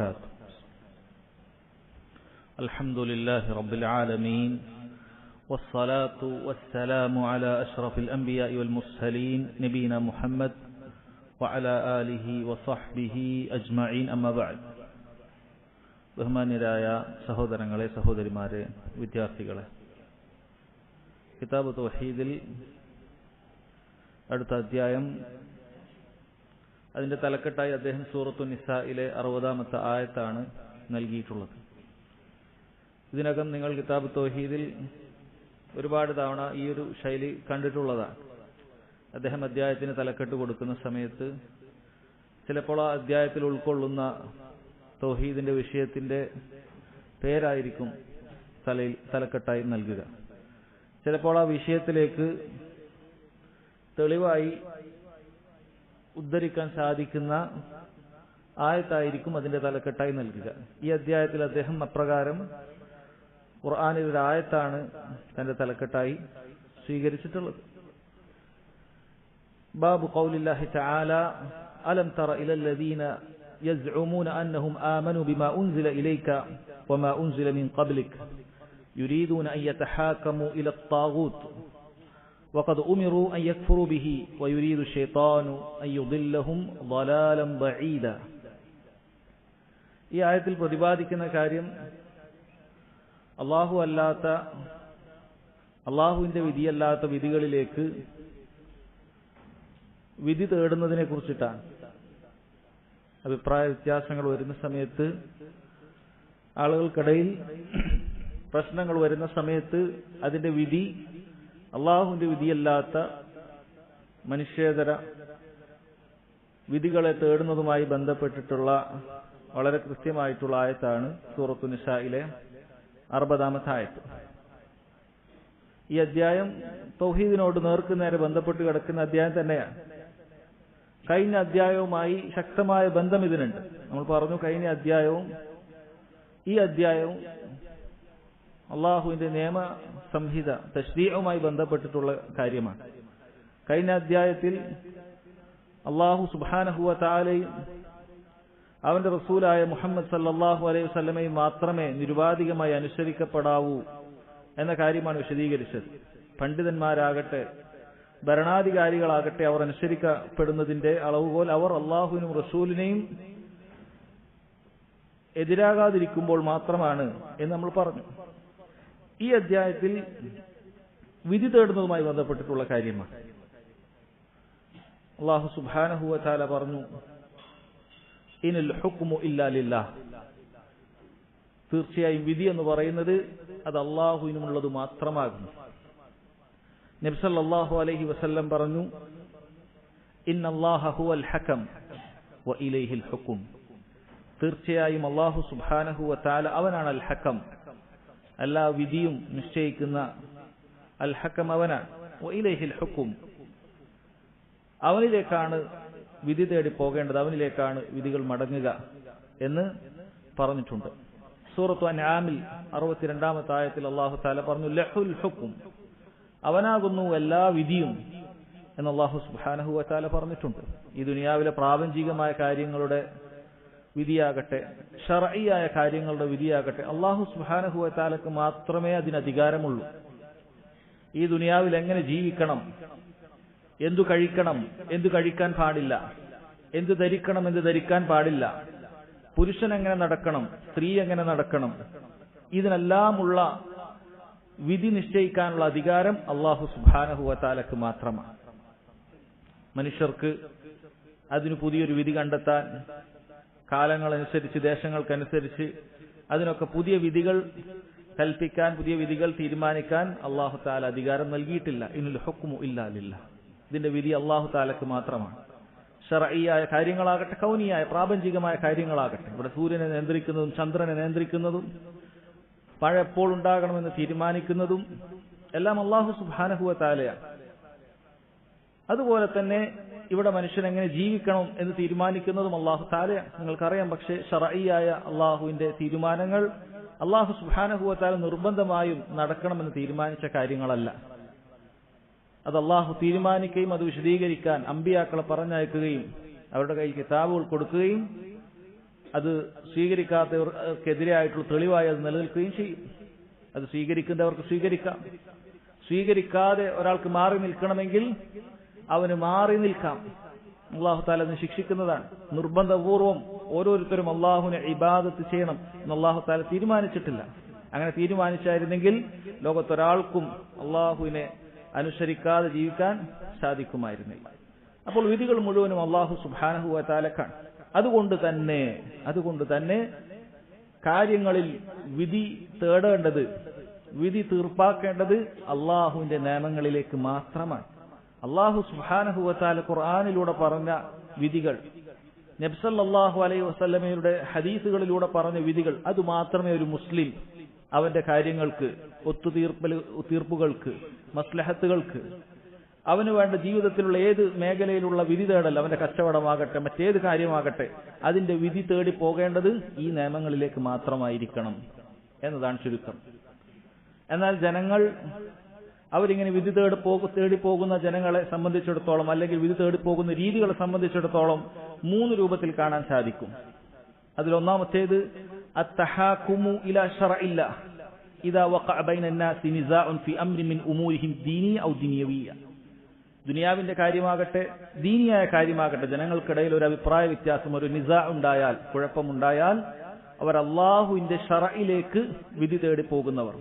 وبركاته. الحمد لله رب العالمين والصلاة والسلام على أشرف الأنبياء والمرسلين نبينا محمد وعلى آله وصحبه أجمعين أما بعد. ബഹുമാന്യരായ സഹോദരങ്ങളെ, സഹോദരിമാരെ, വിദ്യാർത്ഥികളെ, കിതാബ് തൗഹീദിൽ അടുത്ത അധ്യായം, അതിന്റെ തലക്കെട്ടായി അദ്ദേഹം സൂറത്തു നിസായിലെ 60-ാമത്തെ ആയത്താണ് നൽകിയിട്ടുള്ളത്. ഇതിനകം നിങ്ങൾ കിതാബ് തൗഹീദിൽ ഒരുപാട് തവണ ഈ ഒരു ശൈലി കണ്ടിട്ടുള്ളതാണ്. അദ്ദേഹം അധ്യായത്തിന് തലക്കെട്ട് കൊടുക്കുന്ന സമയത്ത് ചിലപ്പോൾ ആ അധ്യായത്തിൽ ഉൾക്കൊള്ളുന്ന തൗഹീദിന്റെ വിഷയത്തിന്റെ പേരായിരിക്കും തലക്കെട്ടായി നൽകുക. ചിലപ്പോൾ ആ വിഷയത്തിലേക്ക് തെളിവായി ഉദ്ധരിക്കാൻ സാധിക്കുന്ന ആയത്തായിരിക്കും അതിന്റെ തലക്കെട്ടായി നൽകുക. ഈ അധ്യായത്തിൽ അദ്ദേഹം അപ്രകാരം ഖുർആനിൽ ഒരു ആയത്താണ് തന്റെ തലക്കെട്ടായി സ്വീകരിച്ചിട്ടുള്ളത്. ബാബു ഖൗലില്ലാഹി തആല അലം തറ ഇലല്ലദീന يزعمون أنهم آمنوا بما أنزل إليك وما أنزل من قبلك يريدون أن يتحاكموا إلى الطاغوت وقد أمروا أن يكفروا به ويريد الشيطان أن يضلهم ضلالا بعيدا. ഈ ആയത്തിൽ പ്രതിപാദിക്കുന്ന കാര്യം അള്ളാഹുവിന്റെ വിധിയല്ലാത്ത വിധികളിലേക്ക് വിധി തേടുന്നതിനെ കുറിച്ചിട്ടാണ്. അഭിപ്രായ വ്യത്യാസങ്ങൾ വരുന്ന സമയത്ത്, ആളുകൾക്കിടയിൽ പ്രശ്നങ്ങൾ വരുന്ന സമയത്ത് അതിന്റെ വിധി അള്ളാഹുവിന്റെ വിധിയല്ലാത്ത മനുഷ്യേതര വിധികളെ തേടുന്നതുമായി ബന്ധപ്പെട്ടിട്ടുള്ള വളരെ കൃത്യമായിട്ടുള്ള ആയത്താണ് സൂറത്തു നിസായിലെ 60-ാമത്തെ ആയത്ത്. ഈ അധ്യായം തൗഹീദിനോട് നേർക്കുനേരെ ബന്ധപ്പെട്ട് കിടക്കുന്ന അധ്യായം തന്നെയാണ്. കഴിഞ്ഞ അധ്യായവുമായി ശക്തമായ ബന്ധം ഇതിനുണ്ട്. നമ്മൾ പറഞ്ഞു, കഴിഞ്ഞ അധ്യായവും ഈ അധ്യായവും അള്ളാഹുവിന്റെ നിയമ സംഹിത തശ്രീഉമായി ബന്ധപ്പെട്ടിട്ടുള്ള കാര്യമാണ്. കഴിഞ്ഞ അധ്യായത്തിൽ അള്ളാഹു സുബ്ഹാനഹു വ തആലയും അവന്റെ റസൂലായ മുഹമ്മദ് സല്ലല്ലാഹു അലൈഹി വസല്ലമയും മാത്രമേ നിരുപാധികമായി അനുസരിക്കപ്പെടാവൂ എന്ന കാര്യമാണ് വിശദീകരിച്ചത്. പണ്ഡിതന്മാരാകട്ടെ ഭരണാധികാരികളാകട്ടെ അവർ അനുസരിക്കപ്പെടുന്നതിന്റെ അളവുകോൽ അവർ അള്ളാഹുവിനും റസൂലിനെയും എതിരാകാതിരിക്കുമ്പോൾ മാത്രമാണ് എന്ന് നമ്മൾ പറഞ്ഞു. ഈ അധ്യായത്തിൽ വിധി തേടുന്നതുമായി ബന്ധപ്പെട്ടിട്ടുള്ള കാര്യമാണ്. അല്ലാഹു സുബ്ഹാനഹു വ തആല പറഞ്ഞു, ഇനിൽ ഹുക്മു ഇല്ലാ ലില്ലാഹ്. തീർച്ചയായും വിധി എന്ന് പറയുന്നത് അത് അള്ളാഹുവിനുമുള്ളത് മാത്രമാകുന്നു. നബി സല്ലല്ലാഹു അലൈഹി വസല്ലം പറഞ്ഞു, ഇന്നല്ലാഹ ഹുവൽ ഹകം വ ഇലൈഹിൽ ഹുക്ം. തീർച്ചയായും അല്ലാഹു സുബ്ഹാനഹു വ തആല അവനാണ് അൽ ഹകം, എല്ലാ വിധിയും നിശ്ചയിക്കുന്ന അൽ ഹകം അവനാണ്. വ ഇലൈഹിൽ ഹുക്ം, അവനിലേക്കാണ് വിധി തേടി പോകേണ്ടത്, അവനിലേക്കാണ് വിധികൾ മടങ്ങുക എന്ന് പറഞ്ഞിട്ടുണ്ട്. സൂറത്തു അൻആമിൽ 62-ാമത്തെ ആയത്തിൽ അല്ലാഹു തആല പറഞ്ഞു, ലഹുൽ ഹുക്ം, അവനാകുന്നു എല്ലാ വിധിയും എന്ന് അല്ലാഹു സുബ്ഹാനഹു വ തആല പറഞ്ഞിട്ടുണ്ട്. ഈ ദുനിയാവിലെ പ്രാപഞ്ചികമായ കാര്യങ്ങളുടെ വിധിയാകട്ടെ ശർഈയായ കാര്യങ്ങളുടെ വിധിയാകട്ടെ അല്ലാഹു സുബ്ഹാനഹു വ തആലക്ക് മാത്രമേ അതിന് അധികാരമുള്ളൂ. ഈ ദുനിയാവിൽ എങ്ങനെ ജീവിക്കണം, എന്തു കഴിക്കണം, എന്തു കഴിക്കാൻ പാടില്ല, എന്തു ധരിക്കണം, എന്തു ധരിക്കാൻ പാടില്ല, പുരുഷൻ എങ്ങനെ നടക്കണം, സ്ത്രീ എങ്ങനെ നടക്കണം, ഇതിനെല്ലാമുള്ള വിധി നിശ്ചയിക്കാനുള്ള അധികാരം അല്ലാഹു സുബ്ഹാനഹു വ തആലക്ക് മാത്രമാണ്. മനുഷ്യർക്ക് അതിന് പുതിയൊരു വിധി കണ്ടെത്താൻ കാലങ്ങളനുസരിച്ച് ദേശങ്ങൾക്കനുസരിച്ച് അതിനൊക്കെ പുതിയ വിധികൾ കൽപ്പിക്കാൻ, പുതിയ വിധികൾ തീരുമാനിക്കാൻ അല്ലാഹു തആല അധികാരം നൽകിയിട്ടില്ല. ഇനിൽ ഹുക്മു ഇല്ലാ ലില്ലാഹ്. ഇതിന്റെ വിധി അല്ലാഹു തആലക്ക് മാത്രമാണ്. ശർഈയായ കാര്യങ്ങളാകട്ടെ കൗനിയായ പ്രാപഞ്ചികമായ കാര്യങ്ങളാകട്ടെ, ഇവിടെ സൂര്യനെ നിയന്ത്രിക്കുന്നതും ചന്ദ്രനെ നിയന്ത്രിക്കുന്നതും മഴ എപ്പോൾ ഉണ്ടാകണമെന്ന് തീരുമാനിക്കുന്നതും എല്ലാം അല്ലാഹു സുബ്ഹാനഹു വ തആലയാണ്. അതുപോലെ തന്നെ ഇവിടെ മനുഷ്യൻ എങ്ങനെ ജീവിക്കണം എന്ന് തീരുമാനിക്കുന്നതും അല്ലാഹു തആലയാണ്. നിങ്ങൾക്കറിയാം, പക്ഷേ ശർഈയായ അല്ലാഹുവിന്റെ തീരുമാനങ്ങൾ അല്ലാഹു സുബ്ഹാനഹു വ തആല നിർബന്ധമായും നടക്കണമെന്ന് തീരുമാനിച്ച കാര്യങ്ങളല്ല. അത് അല്ലാഹു തീരുമാനിക്കുകയും അത് വിശദീകരിക്കാൻ അമ്പിയാക്കളെ പറഞ്ഞയക്കുകയും അവരുടെ കയ്യിൽ കിതാബുകൾ കൊടുക്കുകയും അത് സ്വീകരിക്കാത്തവർക്കെതിരായിട്ടുള്ള തെളിവായി അത് നിലനിൽക്കുകയും ചെയ്യും. അത് സ്വീകരിക്കുന്നവർക്ക് സ്വീകരിക്കാം. സ്വീകരിക്കാതെ ഒരാൾക്ക് മാറി നിൽക്കണമെങ്കിൽ അവന് മാറി നിൽക്കാം. അള്ളാഹു തആല അതിനെ ശിക്ഷിക്കുന്നതാണ്. നിർബന്ധപൂർവം ഓരോരുത്തരും അള്ളാഹുവിനെ ഇബാദത്ത് ചെയ്യണം എന്ന് അള്ളാഹു തആല തീരുമാനിച്ചിട്ടില്ല. അങ്ങനെ തീരുമാനിച്ചായിരുന്നെങ്കിൽ ലോകത്തൊരാൾക്കും അള്ളാഹുവിനെ അനുസരിക്കാതെ ജീവിക്കാൻ സാധിക്കുമായിരുന്നില്ല. അപ്പോൾ വിധികൾ മുഴുവനും അള്ളാഹു സുബ്ഹാനഹു വ തആലക്കാണ്. അതുകൊണ്ട് തന്നെ കാര്യങ്ങളിൽ വിധി തേടേണ്ടത്, വിധി തീർപ്പാക്കേണ്ടത് അള്ളാഹുവിന്റെ നിയമങ്ങളിലേക്ക് മാത്രമാണ്. അള്ളാഹു സുബ്ഹാനഹു വ തആല ഖുർആനിലൂടെ പറഞ്ഞ വിധികൾ, നബി സല്ലല്ലാഹു അലൈഹി വസല്ലമയുടെ ഹദീസുകളിലൂടെ പറഞ്ഞ വിധികൾ, അത് മാത്രമേ ഒരു മുസ്ലിം അവന്റെ കാര്യങ്ങൾക്ക്, ഒത്തുതീർപ്പുകൾക്ക്, മസ്ലഹത്തുകൾക്ക്, അവന് വേണ്ട ജീവിതത്തിലുള്ള ഏത് മേഖലയിലുള്ള വിധി തേടൽ, അവന്റെ കച്ചവടമാകട്ടെ മറ്റേത് കാര്യമാകട്ടെ, അതിന്റെ വിധി തേടി പോകേണ്ടത് ഈ നിയമങ്ങളിലേക്ക് മാത്രമായിരിക്കണം എന്നതാണ് ചുരുക്കം. എന്നാൽ ജനങ്ങൾ അവരിങ്ങനെ വിധി തേടി പോകുന്ന ജനങ്ങളെ സംബന്ധിച്ചിടത്തോളം, അല്ലെങ്കിൽ വിധി തേടി പോകുന്ന രീതികളെ സംബന്ധിച്ചിടത്തോളം 3 രൂപത്തിൽ കാണാൻ സാധിക്കും. അതിലൊന്നാമത്തേത് അത്തഹാകുമു ഇലാ ശറഇല്ല ഇദാ വഖഅ ബൈന الناس നിസാഉ ഫി അംരി മിൻ ഉമൂരിഹിം ദീനി ഔ ദുനിയവിയ്യ. ദുനിയാവിന്റെ കാര്യമാകട്ടെ ദീനിയായ കാര്യമാകട്ടെ, ജനങ്ങൾക്കിടയിൽ ഒരു അഭിപ്രായ വ്യത്യാസം, ഒരു നിസാ ഉണ്ടായാൽ, കുഴപ്പമുണ്ടായാൽ അവർ അള്ളാഹുവിന്റെ ശറഇലേക്ക് വിധി തേടി പോകുന്നവർ.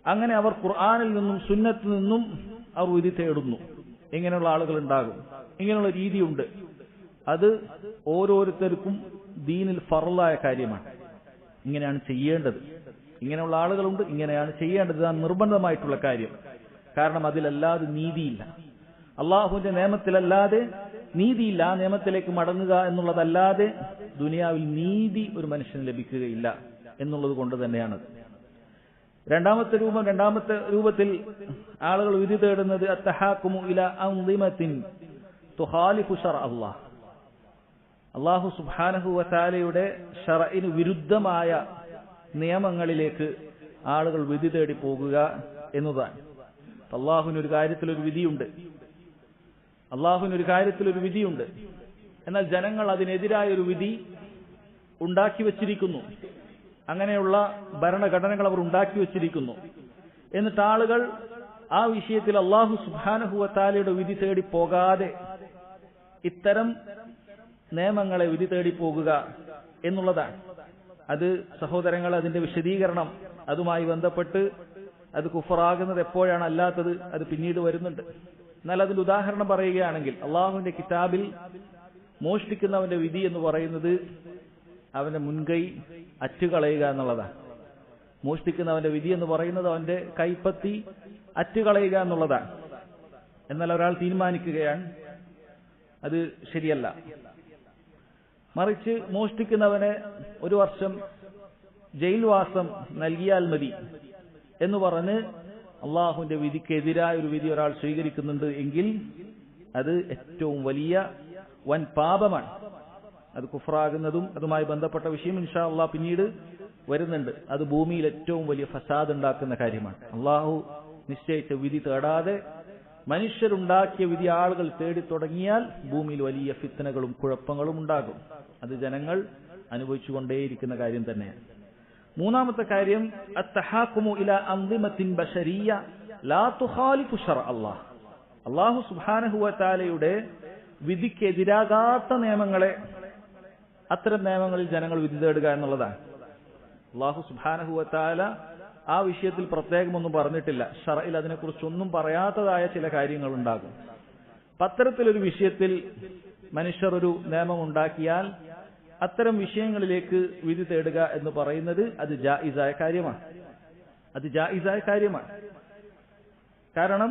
അങ്ങനെ അവർ ഖുർആനിൽ നിന്നും സുന്നത്തിൽ നിന്നും അവർ വിധി തേടുന്നു. ഇങ്ങനെയുള്ള ആളുകൾ ഉണ്ടാകും. ഇങ്ങനെയുള്ള രീതിയുണ്ട്. അത് ഓരോരുത്തർക്കും ദീനിൽ ഫർളായ കാര്യമാണ്. ഇങ്ങനെയാണ് ചെയ്യേണ്ടത്. ഇങ്ങനെയുള്ള ആളുകളുണ്ട്, ഇങ്ങനെയാണ് ചെയ്യേണ്ടത്, ഇതാണ് നിർബന്ധമായിട്ടുള്ള കാര്യം. കാരണം അതിലല്ലാതെ നീതിയില്ല. അള്ളാഹുവിന്റെ നിയമത്തിലല്ലാതെ നീതിയില്ല. ആ നിയമത്തിലേക്ക് മടങ്ങുക എന്നുള്ളതല്ലാതെ ദുനിയാവിൽ നീതി ഒരു മനുഷ്യന് ലഭിക്കുകയില്ല എന്നുള്ളത് കൊണ്ട് തന്നെയാണ്. രണ്ടാമത്തെ രൂപത്തിൽ ആളുകൾ വിധി തേടുന്നത് അത്തഹാകുമു ഇലാ അൻദിമത്തിൻ തുഖാലിഫു ശർഅ അല്ലാഹ്. അല്ലാഹു സുബ്ഹാനഹു വ തആലയുടെ ശർഇന് വിരുദ്ധമായ നിയമങ്ങളിലേക്ക് ആളുകൾ വിധി തേടി പോകുക എന്നതാണ്. അള്ളാഹുവിനൊരു കാര്യത്തിലൊരു വിധിയുണ്ട്. എന്നാൽ ജനങ്ങൾ അതിനെതിരായ ഒരു വിധി ഉണ്ടാക്കി വച്ചിരിക്കുന്നു. അങ്ങനെയുള്ള ഭരണഘടനകൾ അവർ ഉണ്ടാക്കി വച്ചിരിക്കുന്നു. എന്നിട്ട് ആളുകൾ ആ വിഷയത്തിൽ അള്ളാഹു സുബ്ഹാനഹു വ തആലയുടെ വിധി തേടി പോകാതെ ഇത്തരം നിയമങ്ങളെ വിധി തേടി പോകുക എന്നുള്ളതാണ്. അത് സഹോദരങ്ങൾ, അതിന്റെ വിശദീകരണം, അതുമായി ബന്ധപ്പെട്ട് അത് കുഫറാകുന്നത് എപ്പോഴാണ്, അല്ലാത്തത് അത് പിന്നീട് വരുന്നുണ്ട്. എന്നാൽ അതിന്റെ ഉദാഹരണം പറയുകയാണെങ്കിൽ, അള്ളാഹുവിന്റെ കിതാബിൽ മോഷ്ടിക്കുന്നവന്റെ വിധി എന്ന് പറയുന്നത് അവന്റെ മുൻകൈ അറ്റുകളയുക എന്നുള്ളതാണ്. മോഷ്ടിക്കുന്നവന്റെ വിധി എന്ന് പറയുന്നത് അവന്റെ കൈപ്പത്തി അറ്റുകളയുക എന്നുള്ളതാണ്. എന്നാൽ ഒരാൾ തീരുമാനിക്കുകയാണ് അത് ശരിയല്ല, മറിച്ച് മോഷ്ടിക്കുന്നവന് 1 വർഷം ജയിൽവാസം നൽകിയാൽ മതി എന്ന് പറഞ്ഞ് അള്ളാഹുവിന്റെ വിധിക്കെതിരായ ഒരു വിധി ഒരാൾ സ്വീകരിക്കുന്നുണ്ട് എങ്കിൽ അത് ഏറ്റവും വലിയ വൻ പാപമാണ്. അത് കുഫറാകുന്നതും അതുമായി ബന്ധപ്പെട്ട വിഷയം ഇൻഷാ അള്ളാഹ് പിന്നീട് വരുന്നുണ്ട്. അത് ഭൂമിയിൽ ഏറ്റവും വലിയ ഫസാദ് ഉണ്ടാക്കുന്ന കാര്യമാണ്. അള്ളാഹു നിശ്ചയിച്ച വിധി തേടാതെ മനുഷ്യരുണ്ടാക്കിയ വിധി ആളുകൾ തേടി തുടങ്ങിയാൽ ഭൂമിയിൽ വലിയ ഫിത്നകളും കുഴപ്പങ്ങളും ഉണ്ടാകും. അത് ജനങ്ങൾ അനുഭവിച്ചുകൊണ്ടേയിരിക്കുന്ന കാര്യം തന്നെയാണ്. മൂന്നാമത്തെ കാര്യം അത്തഹാകുമു ഇലാ അൻദിമത്തിൻ ബശരിയ്യ ലാ തുഖാലിഫു ശർഅ അല്ലാഹ്. അല്ലാഹു സുബ്ഹാനഹു വ തആലയുടെ വിധിക്കെതിരാകാത്ത നിയമങ്ങളെ, അത്തരം നിയമങ്ങളിൽ ജനങ്ങൾ വിധി തേടുക എന്നുള്ളതാണ്. അല്ലാഹു സുബ്ഹാനഹു വ തആല ആ വിഷയത്തിൽ പ്രത്യേകമൊന്നും പറഞ്ഞിട്ടില്ല. ശർഇൽ അതിനെക്കുറിച്ചൊന്നും പറയാത്തതായ ചില കാര്യങ്ങൾ ഉണ്ടാകും. അത്തരത്തിലൊരു വിഷയത്തിൽ മനുഷ്യർ ഒരു നിയമം ഉണ്ടാക്കിയാൽ അത്തരം വിഷയങ്ങളിലേക്ക് വിധി തേടുക എന്ന് പറയുന്നത് അത് ജായിസായ കാര്യമാണ്. കാരണം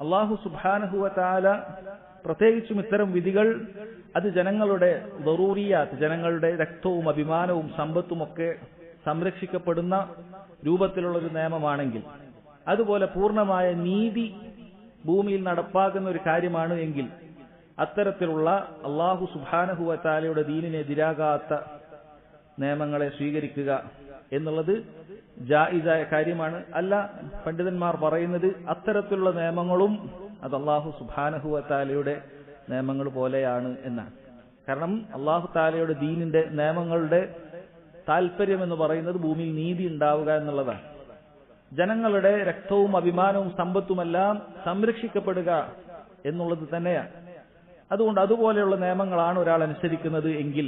അല്ലാഹു സുബ്ഹാനഹു വ തആല പ്രത്യേകിച്ചും ഇത്തരം വിധികൾ അത് ജനങ്ങളുടെ ദറൂറിയാത്ത്, ജനങ്ങളുടെ രക്തവും അഭിമാനവും സമ്പത്തുമൊക്കെ സംരക്ഷിക്കപ്പെടുന്ന രൂപത്തിലുള്ളൊരു നിയമമാണെങ്കിൽ, അതുപോലെ പൂർണ്ണമായ നീതി ഭൂമിയിൽ നടപ്പാക്കുന്ന ഒരു കാര്യമാണ് എങ്കിൽ അത്തരത്തിലുള്ള അല്ലാഹു സുബ്ഹാനഹു വ തആലയുടെ ദീനിനെതിരാകാത്ത നിയമങ്ങളെ സ്വീകരിക്കുക എന്നുള്ളത് ജായിസായ കാര്യമാണ്. അല്ല, പണ്ഡിതന്മാർ പറയുന്നത് അത്തരത്തിലുള്ള നിയമങ്ങളും അത് അല്ലാഹു സുബ്ഹാനഹു വ തആലയുടെ നിയമങ്ങൾ പോലെയാണ് എന്നാണ്. കാരണം അല്ലാഹു തആലയുടെ ദീനിന്റെ നിയമങ്ങളുടെ താല്പര്യം എന്ന് പറയുന്നത് ഭൂമിയിൽ നീതി ഉണ്ടാവുക എന്നുള്ളതാണ്. ജനങ്ങളുടെ രക്തവും അഭിമാനവും സമ്പത്തുമെല്ലാം സംരക്ഷിക്കപ്പെടുക എന്നുള്ളത് തന്നെയാണ്. അതുകൊണ്ട് അതുപോലെയുള്ള നിയമങ്ങളാണ് ഒരാൾ അനുസരിക്കുന്നത് എങ്കിൽ,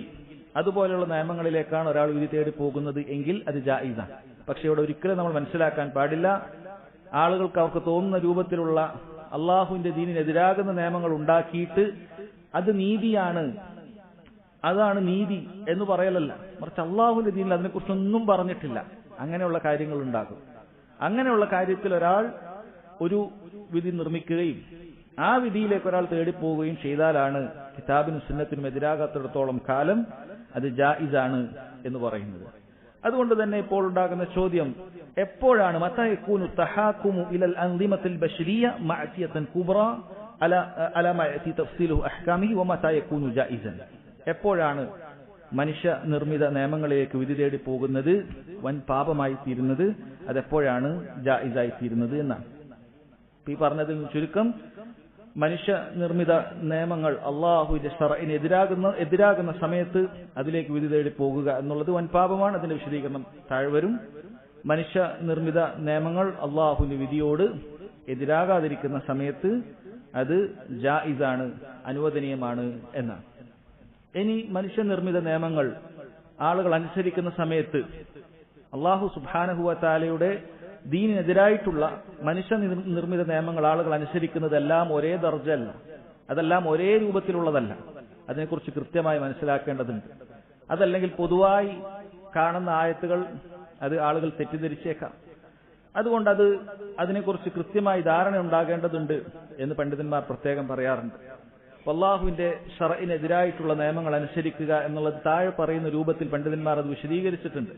അതുപോലെയുള്ള നിയമങ്ങളിലേക്കാണ് ഒരാൾ വിധി തേടി പോകുന്നത് എങ്കിൽ അത് ജായിസാണ്. പക്ഷെ ഇവിടെ ഒരിക്കലും നമ്മൾ മനസ്സിലാക്കാൻ പാടില്ല, ആളുകൾക്ക് അവർക്ക് തോന്നുന്ന രൂപത്തിലുള്ള അള്ളാഹുവിന്റെ ദീനിനെതിരാകുന്ന നിയമങ്ങൾ ഉണ്ടാക്കിയിട്ട് അത് നീതിയാണ്, അതാണ് നീതി എന്ന് പറയലല്ല. മറിച്ച് അള്ളാഹുവിന്റെ ദീനിൽ അതിനെക്കുറിച്ചൊന്നും പറഞ്ഞിട്ടില്ല. അങ്ങനെയുള്ള കാര്യങ്ങൾ ഉണ്ടാകും. അങ്ങനെയുള്ള കാര്യത്തിൽ ഒരാൾ ഒരു വിധി നിർമ്മിക്കുകയും ആ വിധിയിലേക്ക് ഒരാൾ തേടിപ്പോവുകയും ചെയ്താലാണ് കിതാബിനും സുന്നത്തിനും എതിരാകാത്തിടത്തോളം കാലം അത് ജായിസാണ് എന്ന് പറയുന്നത്. അതുകൊണ്ട് തന്നെ ഇപ്പോൾ ഉണ്ടാകുന്ന ചോദ്യം, എപ്പോഴാണ് മതാ യകൂനു തഹാകുമു ഇലൽ അൻദിമത്തിൽ ബശരിയ മഅസിയതൻ കുബ്ര അല മാ യഅതി തഫ്സീലുഹു അഹ്കാമിഹി വമതാ യകൂനു ജായിസൻ? എപ്പോഴാണ് മനുഷ്യ നിർമ്മിത നിയമങ്ങളിലേക്ക് വിധി തേടി പോകുന്നത് വൻ പാപമായി തീരുന്നത്, അതെപ്പോഴാണ് ജായിസായി തീരുന്നത് എന്നാണ്. ഈ പറഞ്ഞതിൽ ചുരുക്കം, മനുഷ്യ നിർമ്മിത നിയമങ്ങൾ അള്ളാഹുവിന്റെ ശർഇന് എതിരാകുന്ന സമയത്ത് അതിലേക്ക് വിധി തേടി പോകുക എന്നുള്ളത് വൻ പാപമാണ്. അതിന്റെ വിശദീകരണം താഴെ വരും. മനുഷ്യ നിർമ്മിത നിയമങ്ങൾ അള്ളാഹുവിന്റെ വിധിയോട് എതിരാകാതിരിക്കുന്ന സമയത്ത് അത് ജായിസാണ്, അനുവദനീയമാണ് എന്നാണ്. ഇനി മനുഷ്യനിർമ്മിത നിയമങ്ങൾ ആളുകൾ അനുസരിക്കുന്ന സമയത്ത് അല്ലാഹു സുബ്ഹാനഹു വ തആലയുടെ ദീനിനെതിരായിട്ടുള്ള മനുഷ്യ നിർമ്മിത നിയമങ്ങൾ ആളുകൾ അനുസരിക്കുന്നതെല്ലാം ഒരേ ദർജല്ല, അതെല്ലാം ഒരേ രൂപത്തിലുള്ളതല്ല. അതിനെക്കുറിച്ച് കൃത്യമായി മനസ്സിലാക്കേണ്ടതുണ്ട്. അതല്ലെങ്കിൽ പൊതുവായി കാണുന്ന ആയത്തുകൾ അത് ആളുകൾ തെറ്റിദ്ധരിച്ചേക്കാം. അതുകൊണ്ട് അതിനെക്കുറിച്ച് കൃത്യമായി ധാരണ ഉണ്ടാകേണ്ടതുണ്ട് എന്ന് പണ്ഡിതന്മാർ പ്രത്യേകം പറയാറുണ്ട്. അല്ലാഹുവിന്റെ ശർഇനെതിരായിട്ടുള്ള നിയമങ്ങൾ അനുസരിക്കുക എന്നുള്ളത് താഴെ പറയുന്ന രൂപത്തിൽ പണ്ഡിതന്മാർ അത് വിശദീകരിച്ചിട്ടുണ്ട്.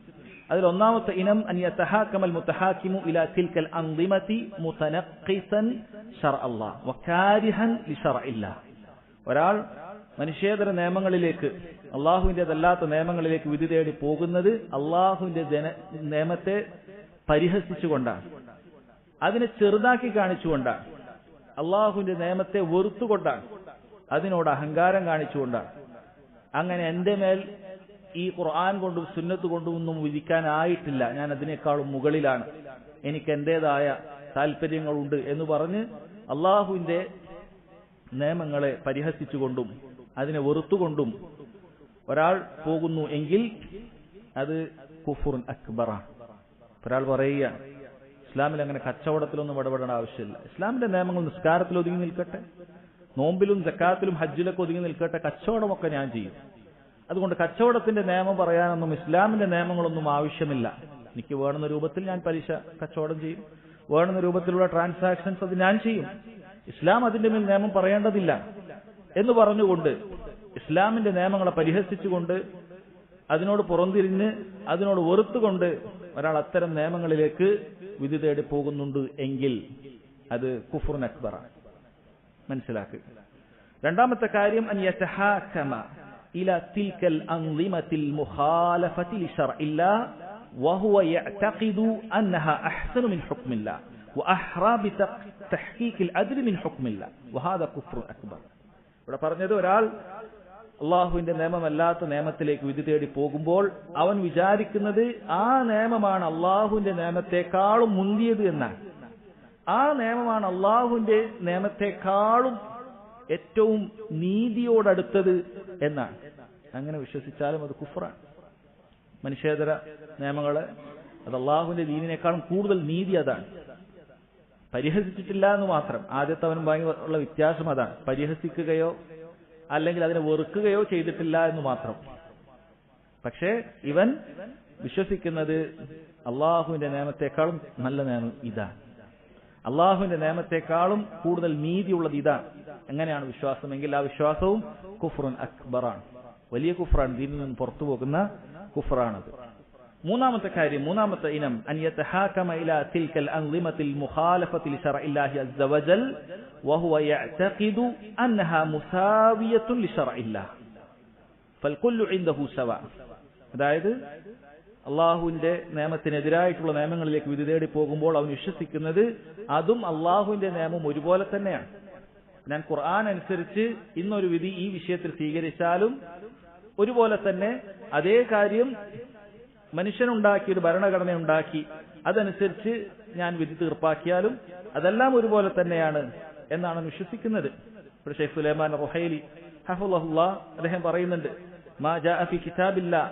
അതിൽ ഒന്നാമത്തെ ഇനം അൻ യതഹാകമൽ മുതഹാകിമു ഇലാ തിൽകൽ അൻദിമതി മുതനഖിസൻ ശർഅല്ലാഹ് വകാരിഹൻ ലിശർഇല്ലാഹ്. ഒരാൾ മനുഷ്യേതര നിയമങ്ങളിലേക്ക്, അല്ലാഹുവിന്റേതല്ലാത്ത നിയമങ്ങളിലേക്ക് വിധി തേടി പോകുന്നത് അല്ലാഹുവിന്റെ നിയമത്തെ പരിഹസിച്ചുകൊണ്ടാണ്, അതിനെ ചെറുതാക്കി കാണിച്ചുകൊണ്ടാണ്, അല്ലാഹുവിന്റെ നിയമത്തെ വെറുത്തുകൊണ്ടാണ്, അതിനോട് അഹങ്കാരം കാണിച്ചുകൊണ്ടാണ്. അങ്ങനെ എന്റെ മേൽ ഈ ഖുർആൻ കൊണ്ടും സുന്നത്ത് കൊണ്ടും ഒന്നും വിധിക്കാനായിട്ടില്ല, ഞാൻ അതിനേക്കാളും മുകളിലാണ്, എനിക്ക് എന്റേതായ താല്പര്യങ്ങളുണ്ട് എന്ന് പറഞ്ഞ് അള്ളാഹുവിന്റെ നിയമങ്ങളെ പരിഹസിച്ചുകൊണ്ടും അതിനെ വെറുത്തുകൊണ്ടും ഒരാൾ പോകുന്നു എങ്കിൽ അത് കുഫ്റുൻ അക്ബറാണ്. ഒരാൾ പറയുക, ഇസ്ലാമിൽ അങ്ങനെ കച്ചവടത്തിലൊന്നും ഇടപെടേണ്ട ആവശ്യമില്ല, ഇസ്ലാമിന്റെ നിയമങ്ങൾ നിസ്കാരത്തിൽ ഒതുങ്ങി നിൽക്കട്ടെ, നോമ്പിലും സക്കാത്തിലും ഹജ്ജിലൊക്കെ ഒതുങ്ങി നിൽക്കട്ടെ, കച്ചവടമൊക്കെ ഞാൻ ചെയ്യും, അതുകൊണ്ട് കച്ചവടത്തിന്റെ നിയമം പറയാനൊന്നും ഇസ്ലാമിന്റെ നിയമങ്ങളൊന്നും ആവശ്യമില്ല, എനിക്ക് വേണമെന്ന രൂപത്തിൽ ഞാൻ പലിശ കച്ചവടം ചെയ്യും, വേണമെന്ന രൂപത്തിലുള്ള ട്രാൻസാക്ഷൻസ് അത് ഞാൻ ചെയ്യും, ഇസ്ലാം അതിന്റെ മേൽ നിയമം പറയേണ്ടതില്ല എന്ന് പറഞ്ഞുകൊണ്ട് ഇസ്ലാമിന്റെ നിയമങ്ങളെ പരിഹസിച്ചുകൊണ്ട് അതിനോട് പുറംതിരിഞ്ഞ് അതിനോട് വെറുത്തുകൊണ്ട് ഒരാൾ അത്തരം നിയമങ്ങളിലേക്ക് വിധി തേടി പോകുന്നുണ്ട് എങ്കിൽ അത് കുഫ്റുൻ അക്ബറാണ്. മനസ്സിലാക്കുക. രണ്ടാമത്തെ കാര്യം അൻ യതഹാകമ ഇലാ തിൽകൽ അൻദിമത്തിൽ മുഖാലഫതി ലിശർഇല്ലാഹ് വഹുവ യഅതഖിദു അന്നഹാ അഹ്സനു മിൻ ഹുക്മില്ലാഹ് വഅഹ്റാ ബിതഹ്ഖീഖിൽ അദ്ൽ മിൻ ഹുക്മില്ലാഹ് വഹാദാ കുഫ്റുൻ അക്ബർ. ഇവിടെ പറഞ്ഞത്, ഒരാൾ അള്ളാഹുവിന്റെ നിയമമല്ലാത്ത നിയമത്തിലേക്ക് വിധി തേടി പോകുമ്പോൾ അവൻ വിചാരിക്കുന്നത് ആ നിയമമാണ് അള്ളാഹുവിന്റെ നിയമത്തെക്കാളും മുന്തിയത് എന്നാണ്, ആ നിയമമാണ് അള്ളാഹുവിന്റെ നിയമത്തെക്കാളും ഏറ്റവും നീതിയോടടുത്തത് എന്നാണ്. അങ്ങനെ വിശ്വസിച്ചാലും അത് കുഫ്റാണ്. മനുഷ്യേതര നിയമങ്ങള് അത് അള്ളാഹുവിന്റെ ദീനിനേക്കാളും കൂടുതൽ നീതി അതാണ്. പരിഹസിച്ചിട്ടില്ല എന്ന് മാത്രം, ആദ്യത്തവനും ഉള്ള വ്യത്യാസം അതാണ്. പരിഹസിക്കുകയോ അല്ലെങ്കിൽ അതിനെ വെറുക്കുകയോ ചെയ്തിട്ടില്ല എന്ന് മാത്രം. പക്ഷേ ഇവൻ വിശ്വസിക്കുന്നത് അള്ളാഹുവിന്റെ നിയമത്തെക്കാളും നല്ല നിയമം ഇതാണ്, അള്ളാഹുവിന്റെ നിയമത്തെക്കാളും കൂടുതൽ നീതിയുള്ളത് ഇതാണ്. എങ്ങനെയാണ് വിശ്വാസമെങ്കിൽ ആ വിശ്വാസവും കുഫ്റുൻ അക്ബറാണ്, വലിയ കുഫ്റാണ്, ദീനിൽ നിന്ന് പുറത്തു പോകുന്ന കുഫ്റാണത്. മൂന്നാമത്തെ കാര്യം, മൂന്നാമത്തെ ഇനം അൻ യതഹാകമ ഇലാ തിൽകൽ അൻദിമത്തിൽ മുഖാലഫതി ലിശർഇല്ലാഹി അസ്സ വജൽ വഹുവ യഅതഖിദു അന്നഹാ മുസാവിയത്തുൻ ലിശർഇല്ലാഹ് ഫൽകുല്ലു ഇൻദഹു സവാ. അതായത് അള്ളാഹുവിന്റെ നിയമത്തിനെതിരായിട്ടുള്ള നിയമങ്ങളിലേക്ക് വിധി തേടി പോകുമ്പോൾ അവൻ വിശ്വസിക്കുന്നത് അതും അള്ളാഹുവിന്റെ നിയമം ഒരുപോലെ തന്നെയാണ്, ഞാൻ ഖുർആൻ അനുസരിച്ച് ഇന്നൊരു വിധി ഈ വിഷയത്തിൽ സ്വീകരിച്ചാലും ഒരുപോലെ തന്നെ അതേ കാര്യം മനുഷ്യനുണ്ടാക്കി ഒരു ഭരണഘടന ഉണ്ടാക്കി അതനുസരിച്ച് ഞാൻ വിധി തീർപ്പാക്കിയാലും അതെല്ലാം ഒരുപോലെ തന്നെയാണ് എന്നാണ് വിശ്വസിക്കുന്നത്. ഇവിടെ ഷെയ്ഖ് സുലൈമാൻ റുഹൈലി ഹഫളഹുല്ലാഹ് അദ്ദേഹം പറയുന്നുണ്ട്, മാ ജാഅ ഫി കിതാബില്ലാഹ്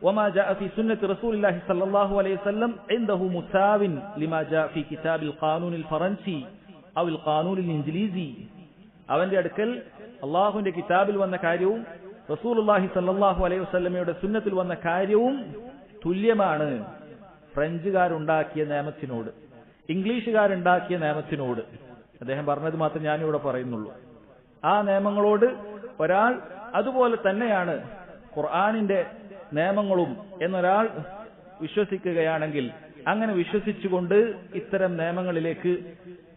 വമാ ജാഅ ഫി സുന്നത്തി റസൂലില്ലാഹി സ്വല്ലല്ലാഹു അലൈഹി വസല്ലം ഇൻദഹു മുസാവിൻ ലിമാ ജാഅ ഫി കിതാബിൽ ഖാനൂനിൽ ഫറൻസി ഔൽ ഖാനൂനിൽ ഇൻഗ്ലീസി. അവന്റെ അടുക്കൽ അള്ളാഹുവിന്റെ കിതാബിൽ വന്ന കാര്യവും റസൂലുള്ളാഹി സ്വല്ലല്ലാഹു അലൈഹി വസല്ലമയുടെ സുന്നത്തിൽ വന്ന കാര്യവും തുല്യമാണ് ഫ്രഞ്ചുകാരുണ്ടാക്കിയ നിയമത്തിനോട്, ഇംഗ്ലീഷുകാരുണ്ടാക്കിയ നിയമത്തിനോട്. അദ്ദേഹം പറഞ്ഞത് മാത്രം ഞാനിവിടെ പറയുന്നുള്ളൂ. ആ നിയമങ്ങളോട് ഒരാൾ അതുപോലെ തന്നെയാണ് ഖുർആനിന്റെ നിയമങ്ങളും എന്നൊരാൾ വിശ്വസിക്കുകയാണെങ്കിൽ, അങ്ങനെ വിശ്വസിച്ചുകൊണ്ട് ഇത്തരം നിയമങ്ങളിലേക്ക്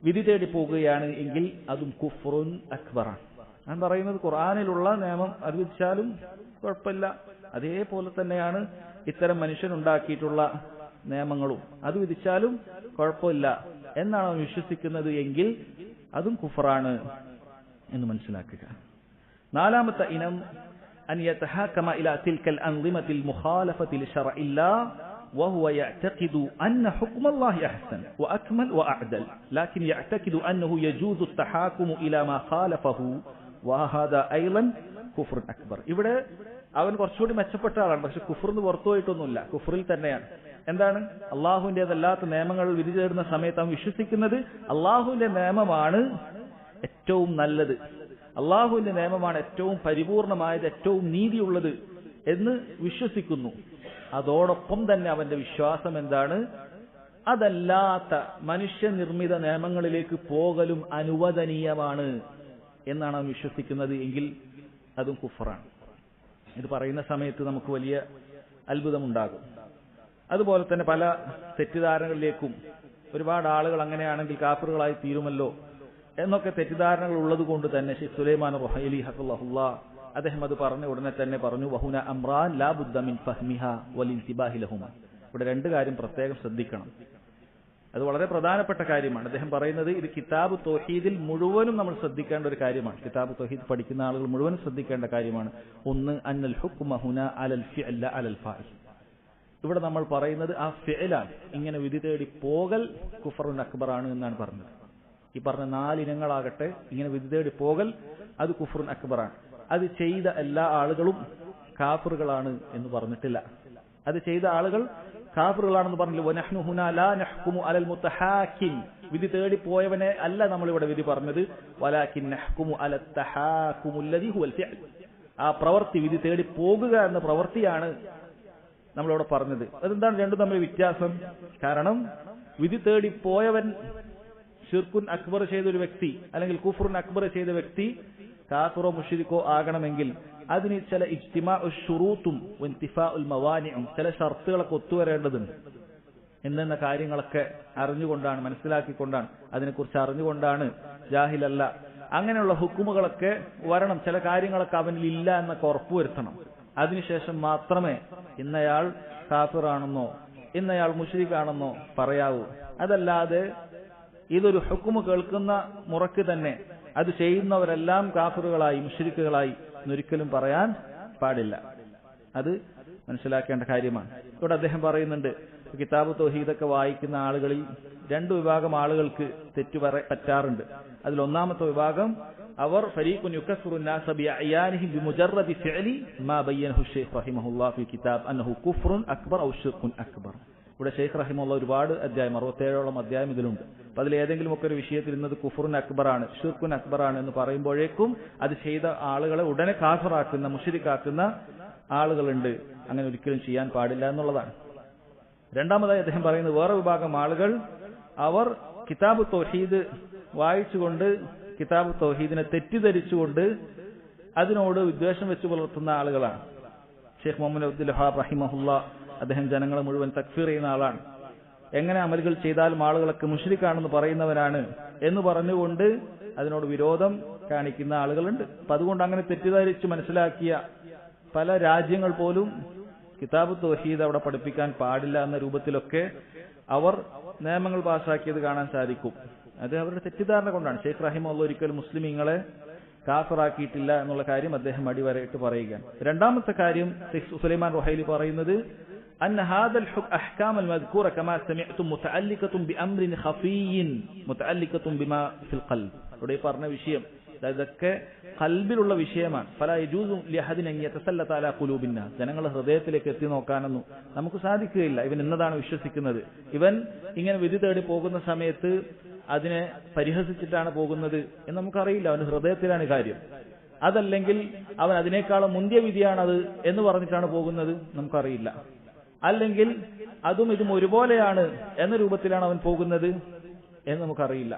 വിധി തേടി പോകുകയാണ് എങ്കിൽ അതും കുഫ്റുൻ അക്ബറാണ്. ഞാൻ പറയുന്നത് ഖുർആനിലുള്ള നിയമം അത് വിധിച്ചാലും കുഴപ്പമില്ല, അതേപോലെ തന്നെയാണ് ഇത്തരം മനുഷ്യനുണ്ടാക്കിയിട്ടുള്ള നിയമങ്ങളും അത് വിധിച്ചാലും കുഴപ്പമില്ല എന്നാണ് അവൻ വിശ്വസിക്കുന്നത് എങ്കിൽ അതും കുഫറാണ് എന്ന് മനസ്സിലാക്കുക. നാലാമത്തെ ഇനം അൻ യതഹാകമ ഇലാ തിൽകൽ അൻളിമത്തിൽ മുഖാലഫത്തി ലിശറഇല്ലാഹ് وهو يعتقد أن حكم الله أحسن وأكمل وأعدل لكن يعتقد أنه يجوز التحاكم إلى ما خالفه وهذا أيضا كفر أكبر. ഇവിടെ അവൻ കുറച്ചുകൂടി മെച്ചപ്പെട്ട ആളാണ്, പക്ഷെ കുഫറിന് പുറത്തുപോയിട്ടൊന്നുമില്ല, കുഫറിൽ തന്നെയാണ്. എന്താണ്? അള്ളാഹുവിൻ്റെതല്ലാത്ത നിയമങ്ങൾ വിധി തേടുന്ന സമയത്ത് അവൻ വിശ്വസിക്കുന്നത് അള്ളാഹുവിന്റെ നിയമമാണ് ഏറ്റവും നല്ലത്, അള്ളാഹുവിന്റെ നിയമമാണ് ഏറ്റവും പരിപൂർണമായത്, ഏറ്റവും നീതിയുള്ളത് എന്ന് വിശ്വസിക്കുന്നു. അതോടൊപ്പം തന്നെ അവന്റെ വിശ്വാസം എന്താണ്? അതല്ലാത്ത മനുഷ്യനിർമ്മിത നിയമങ്ങളിലേക്ക് പോകലും അനുവദനീയമാണ് എന്നാണ് അവൻ വിശ്വസിക്കുന്നത് എങ്കിൽ അതും കുഫറാണ്. ഇത് പറയുന്ന സമയത്ത് നമുക്ക് വലിയ അത്ഭുതമുണ്ടാകും. അതുപോലെ തന്നെ പല തെറ്റിദ്ധാരണകളിലേക്കും ഒരുപാട് ആളുകൾ അങ്ങനെയാണെങ്കിൽ കാഫിറുകളായി തീരുമല്ലോ എന്നൊക്കെ തെറ്റിദ്ധാരണകൾ ഉള്ളത് കൊണ്ട് തന്നെ ഷെയ്ഖ് സുലൈമാൻ റുഹൈലി ഹഫളഹുല്ലാഹ് അദ്ദേഹം അത് പറഞ്ഞ ഉടനെ തന്നെ പറഞ്ഞു, വഹുന അംറാൻ ലാ ബുദ്ദ മിൻ ഫഹ്മിഹ വലിൻതിബാഹി ലഹുമ. ഇവിടെ രണ്ട് കാര്യം പ്രത്യേകം ശ്രദ്ധിക്കണം, അത് വളരെ പ്രധാനപ്പെട്ട കാര്യമാണ്. അദ്ദേഹം പറയുന്നത് ഇത് കിതാബ് തൗഹീദിൽ മുഴുവനും നമ്മൾ ശ്രദ്ധിക്കേണ്ട ഒരു കാര്യമാണ്, കിതാബ് തൗഹീദ് പഠിക്കുന്ന ആളുകൾ മുഴുവനും ശ്രദ്ധിക്കേണ്ട കാര്യമാണ്. ഒന്ന്, അന്നൽ ഹുക്മ ഹുന അലൽ ഫിഅൽ അലൽ ഫാഇൽ. ഇവിടെ നമ്മൾ പറയുന്നത് ആ ഫിഅലാണ്, ഇങ്ങനെ വിധി തേടി പോകൽ കുഫറുൻ അക്ബറാണ് എന്നാണ് പറഞ്ഞത്. ഈ പറഞ്ഞ 4 ഇനങ്ങളാകട്ടെ, ഇങ്ങനെ വിധി തേടി പോകൽ അത് കുഫറുൻ അക്ബറാണ്. അത് ചെയ്ത എല്ലാ ആളുകളും കാഫിറുകളാണ് എന്ന് പറഞ്ഞിട്ടില്ല. അത് ചെയ്ത ആളുകൾ കാഫിറുകളാണെന്ന് പറഞ്ഞില്ല. വനഹ്നു ഹുനാ ലാ നഹ്കുമു അലൽ മുതഹാക്കിം, വിധി തേടി പോയവനെ അല്ല നമ്മൾ ഇവിടെ വിധി പറഞ്ഞത്. വലാകിൻ നഹ്കുമു അലൽ തഹാകുമുല്ലദി ഹുവൽ ഫിഅൽ, ആ പ്രവൃത്തി, വിധി തേടി പോകുക എന്ന പ്രവൃത്തിയാണ് നമ്മളിവിടെ പറഞ്ഞത്. അതെന്താണ് രണ്ടും തമ്മിൽ വ്യത്യാസം? കാരണം വിധി തേടി പോയവൻ ഷിർക്കുൻ അക്ബർ ചെയ്ത ഒരു വ്യക്തി അല്ലെങ്കിൽ കുഫ്റുൻ അക്ബർ ചെയ്ത വ്യക്തി കാഫിറോ മുശ്രിക്കോ ആകണമെങ്കിൽ അതിന് ചില ഇജ്തിമാഉ ശുറൂത്തും വഇൻതിഫാഉൽ മവാനിഉം, ചില ഷർത്തുകളൊക്കെ ഒത്തുവരേണ്ടതുണ്ട്. എന്നെന്ന കാര്യങ്ങളൊക്കെ അറിഞ്ഞുകൊണ്ടാണ്, മനസ്സിലാക്കിക്കൊണ്ടാണ്, അതിനെക്കുറിച്ച് അറിഞ്ഞുകൊണ്ടാണ്, ജാഹിലല്ല. അങ്ങനെയുള്ള ഹുക്കുമുകളൊക്കെ വരണം, ചില കാര്യങ്ങളൊക്കെ അവനിൽ ഇല്ല എന്നൊക്കെ ഉറപ്പുവരുത്തണം. അതിനുശേഷം മാത്രമേ ഇന്നയാൾ കാഫിറാണെന്നോ ഇന്നയാൾ മുശ്രിക്കാണെന്നോ പറയാവൂ. അതല്ലാതെ ഇതൊരു ഹുക്കുമ് കേൾക്കുന്ന മുറക്ക് തന്നെ അത് ചെയ്യുന്നവരെല്ലാം കാഫിറുകളായി മുശ്രിക്കുകളായി എന്നൊരിക്കലും പറയാൻ പാടില്ല. അത് മനസ്സിലാക്കേണ്ട കാര്യമാണ്. ഇവിടെ അദ്ദേഹം പറയുന്നുണ്ട്, കിതാബ് തൗഹീദൊക്കെ വായിക്കുന്ന ആളുകളിൽ 2 വിഭാഗം ആളുകൾക്ക് തെറ്റു പറ്റാറുണ്ട്. അതിൽ ഒന്നാമത്തെ വിഭാഗം അവർ ഫരീഖുൻ യുകഫിറു الناس بأعيانهم بمجرد فعل ما بينه الشيخ رحمه الله في كتاب أنه كفر أكبر أو شرك أكبر. ഇവിടെ ഷെയ്ഖ് റഹിമഹുല്ലാഹ് ഒരുപാട് അധ്യായം, 67ഓളം അധ്യായം ഇതിലുണ്ട്. അപ്പൊ അതിൽ ഏതെങ്കിലും ഒക്കെ ഒരു വിഷയത്തിൽ ഇന്നത് കുഫറുൻ അക്ബറാണ്, ഷിർക്കുൻ അക്ബറാണ് എന്ന് പറയുമ്പോഴേക്കും അത് ചെയ്ത ആളുകളെ ഉടനെ കാഫിറാക്കുന്ന, മുശ്രിക്കാക്കുന്ന ആളുകളുണ്ട്. അങ്ങനെ ഒരിക്കലും ചെയ്യാൻ പാടില്ല എന്നുള്ളതാണ്. രണ്ടാമതായി അദ്ദേഹം പറയുന്നത്, വേറെ വിഭാഗം ആളുകൾ അവർ കിതാബ് തൗഹീദ് വായിച്ചുകൊണ്ട് കിതാബ് തൗഹീദിനെ തെറ്റിദ്ധരിച്ചുകൊണ്ട് അതിനോട് വിദ്വേഷം വെച്ച് പുലർത്തുന്ന ആളുകളാണ്. ഷെയ്ഖ് മുഹമ്മദ് അബ്ദുൽ വഹാബ് റഹിമഹുല്ലാഹ് അദ്ദേഹം ജനങ്ങളെ മുഴുവൻ തക്ഫീർ ചെയ്യുന്ന ആളാണ്. എങ്ങനെ അമലുകൾ ചെയ്താലും ആളുകളൊക്കെ മുശ്രിക്കാണെന്ന് പറയുന്നവരാണ് എന്ന് പറഞ്ഞുകൊണ്ട് അതിനോട് വിരോധം കാണിക്കുന്ന ആളുകളുണ്ട്. അപ്പൊ അതുകൊണ്ട് അങ്ങനെ തെറ്റിദ്ധരിച്ച് മനസ്സിലാക്കിയ പല രാജ്യങ്ങൾ പോലും കിതാബ് തൗഹീദ് അവിടെ പഠിപ്പിക്കാൻ പാടില്ല എന്ന രൂപത്തിലൊക്കെ അവർ നിയമങ്ങൾ പാസാക്കിയത് കാണാൻ സാധിക്കും. അത് അവരുടെ തെറ്റിദ്ധാരണ കൊണ്ടാണ്. ഷെയ്ഖ് റഹിമഹുല്ലാഹ് ഒരിക്കലും മുസ്ലിമീങ്ങളെ കാഫിറാക്കിയിട്ടില്ല എന്നുള്ള കാര്യം അദ്ദേഹം അടിവരയിട്ട് പറയുകയാണ്. രണ്ടാമത്തെ കാര്യം സുലൈമാൻ റുഹൈലി പറയുന്നത് أن هذا الأحكام المذكورة كما سمعتم متعلقة بأمر خفي متعلقة بما في القلب. ഇവിടെ പറഞ്ഞ വിഷയം ഇതൊക്കെ ഖൽബിലുള്ള വിഷയമാണ്. فلا يجوز لأحد أن يتسلط على قلوب الناس. ജനങ്ങളുടെ ഹൃദയത്തിലേക്ക് എത്തി നോക്കാനൊന്നും നമുക്ക് സാധിക്കുകയില്ല. ഇവൻ എന്നതാണ് വിശ്വസിക്കുന്നത്, ഇവൻ ഇങ്ങനെ വിധി തേടി പോകുന്ന സമയത്ത് അതിനെ പരിഹസിച്ചിട്ടാണ് പോകുന്നത് എന്ന് നമുക്കറിയില്ല. അവന് ഹൃദയത്തിലാണ് കാര്യം. അതല്ലെങ്കിൽ അവൻ അതിനേക്കാളും മുന്തിയ വിധിയാണത് എന്ന് പറഞ്ഞിട്ടാണ് പോകുന്നത്, നമുക്കറിയില്ല. അല്ലെങ്കിൽ അതും ഇതും ഒരുപോലെയാണ് എന്ന രൂപത്തിലാണ് അവൻ പോകുന്നത് എന്ന് നമുക്കറിയില്ല.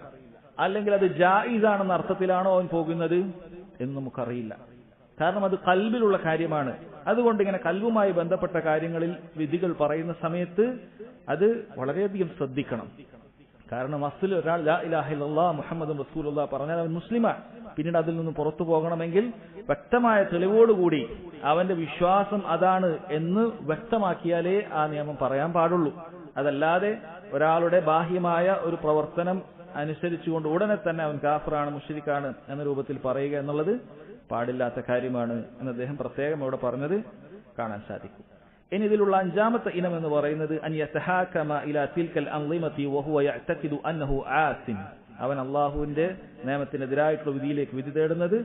അല്ലെങ്കിൽ അത് ജായിസാണെന്ന അർത്ഥത്തിലാണോ അവൻ പോകുന്നത് എന്ന് നമുക്കറിയില്ല. കാരണം അത് ഖൽബിലുള്ള കാര്യമാണ്. അതുകൊണ്ട് ഇങ്ങനെ ഖൽബുമായി ബന്ധപ്പെട്ട കാര്യങ്ങളിൽ വിധികൾ പറയുന്ന സമയത്ത് അത് വളരെയധികം ശ്രദ്ധിക്കണം. കാരണം അസ്ൽ ഒരാൾ ലാ ഇലാഹ ഇല്ലല്ലാഹ് മുഹമ്മദുർ റസൂലുള്ളാഹ് പറഞ്ഞാൽ അവൻ മുസ്ലിമാണ്. പിന്നീട് അതിൽ നിന്ന് പുറത്തു പോകണമെങ്കിൽ വ്യക്തമായ തെളിവോടുകൂടി അവന്റെ വിശ്വാസം അതാണ് എന്ന് വ്യക്തമാക്കിയാലേ ആ നിയമം പറയാൻ പാടുള്ളൂ. അതല്ലാതെ ഒരാളുടെ ബാഹ്യമായ ഒരു പ്രവർത്തനം അനുസരിച്ചുകൊണ്ട് ഉടനെ തന്നെ അവൻ കാഫിറാണ്, മുശ്രിക്കാണ് എന്ന രൂപത്തിൽ പറയുക എന്നുള്ളത് പാടില്ലാത്ത കാര്യമാണ് എന്ന് അദ്ദേഹം പ്രത്യേകം ഇവിടെ പറഞ്ഞത് കാണാൻ സാധിക്കും. ഇനി ഇതിലുള്ള അഞ്ചാമത്തെ ഇനം എന്ന് പറയുന്നത് അൻ യതഹാകമ ഇലാ തിൽകൽ അൻളിമതി വഹുവ യഅതഖിദു അന്നഹു ആസിൻ. അവൻ അല്ലാഹുവിന്റെ നിയമത്തിനെതിരായിട്ടുള്ള വിധിയിലേക്ക് വിധി തേടുന്നത്,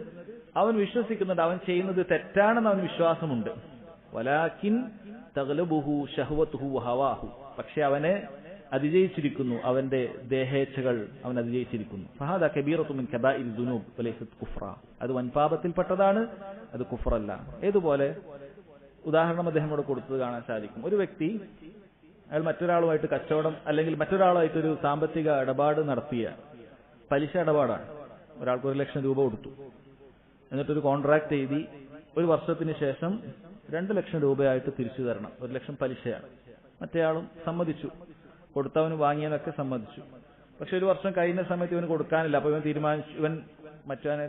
അവൻ വിശ്വസിക്കുന്നുണ്ട് അവൻ ചെയ്യുന്നത് തെറ്റാണെന്ന് അവൻ വിശ്വാസമുണ്ട്. വലാകിൻ തഗ്ലബുഹു ശഹവതുഹു വഹവാഹു. പക്ഷെ അവനെ അതിജയിച്ചിരിക്കുന്നു അവന്റെ ദേഹേച്ഛകൾ, അവൻ അതിജയിച്ചിരിക്കുന്നു. ഫഹാദ കബീറത്തു മിൻ കബാഇരി ദുനൂബ് വലൈസത് കുഫ്റ. അത് വൻപാപത്തിൽപ്പെട്ടതാണ്, അത് കുഫ്റല്ല. ഏതുപോലെ ഉദാഹരണം അദ്ദേഹം ഇവിടെ കൊടുത്തത് കാണാൻ സാധിക്കും. ഒരു വ്യക്തി അയാൾ മറ്റൊരാളുമായിട്ട് കച്ചവടം അല്ലെങ്കിൽ മറ്റൊരാളുമായിട്ടൊരു സാമ്പത്തിക ഇടപാട് നടത്തിയ പലിശ ഇടപാടാണ്. ഒരാൾക്ക് 1 ലക്ഷം രൂപ കൊടുത്തു, എന്നിട്ടൊരു കോൺട്രാക്ട് എഴുതി 1 വർഷത്തിന് ശേഷം 2 ലക്ഷം രൂപയായിട്ട് തിരിച്ചു തരണം. 1 ലക്ഷം പലിശയാണ്. മറ്റേയാളും സമ്മതിച്ചു, കൊടുത്തവന് വാങ്ങിയതൊക്കെ സമ്മതിച്ചു. പക്ഷെ 1 വർഷം കഴിഞ്ഞ സമയത്ത് ഇവന് കൊടുക്കാനില്ല. അപ്പൊ ഇവൻ തീരുമാനിച്ചു, ഇവൻ മറ്റവനെ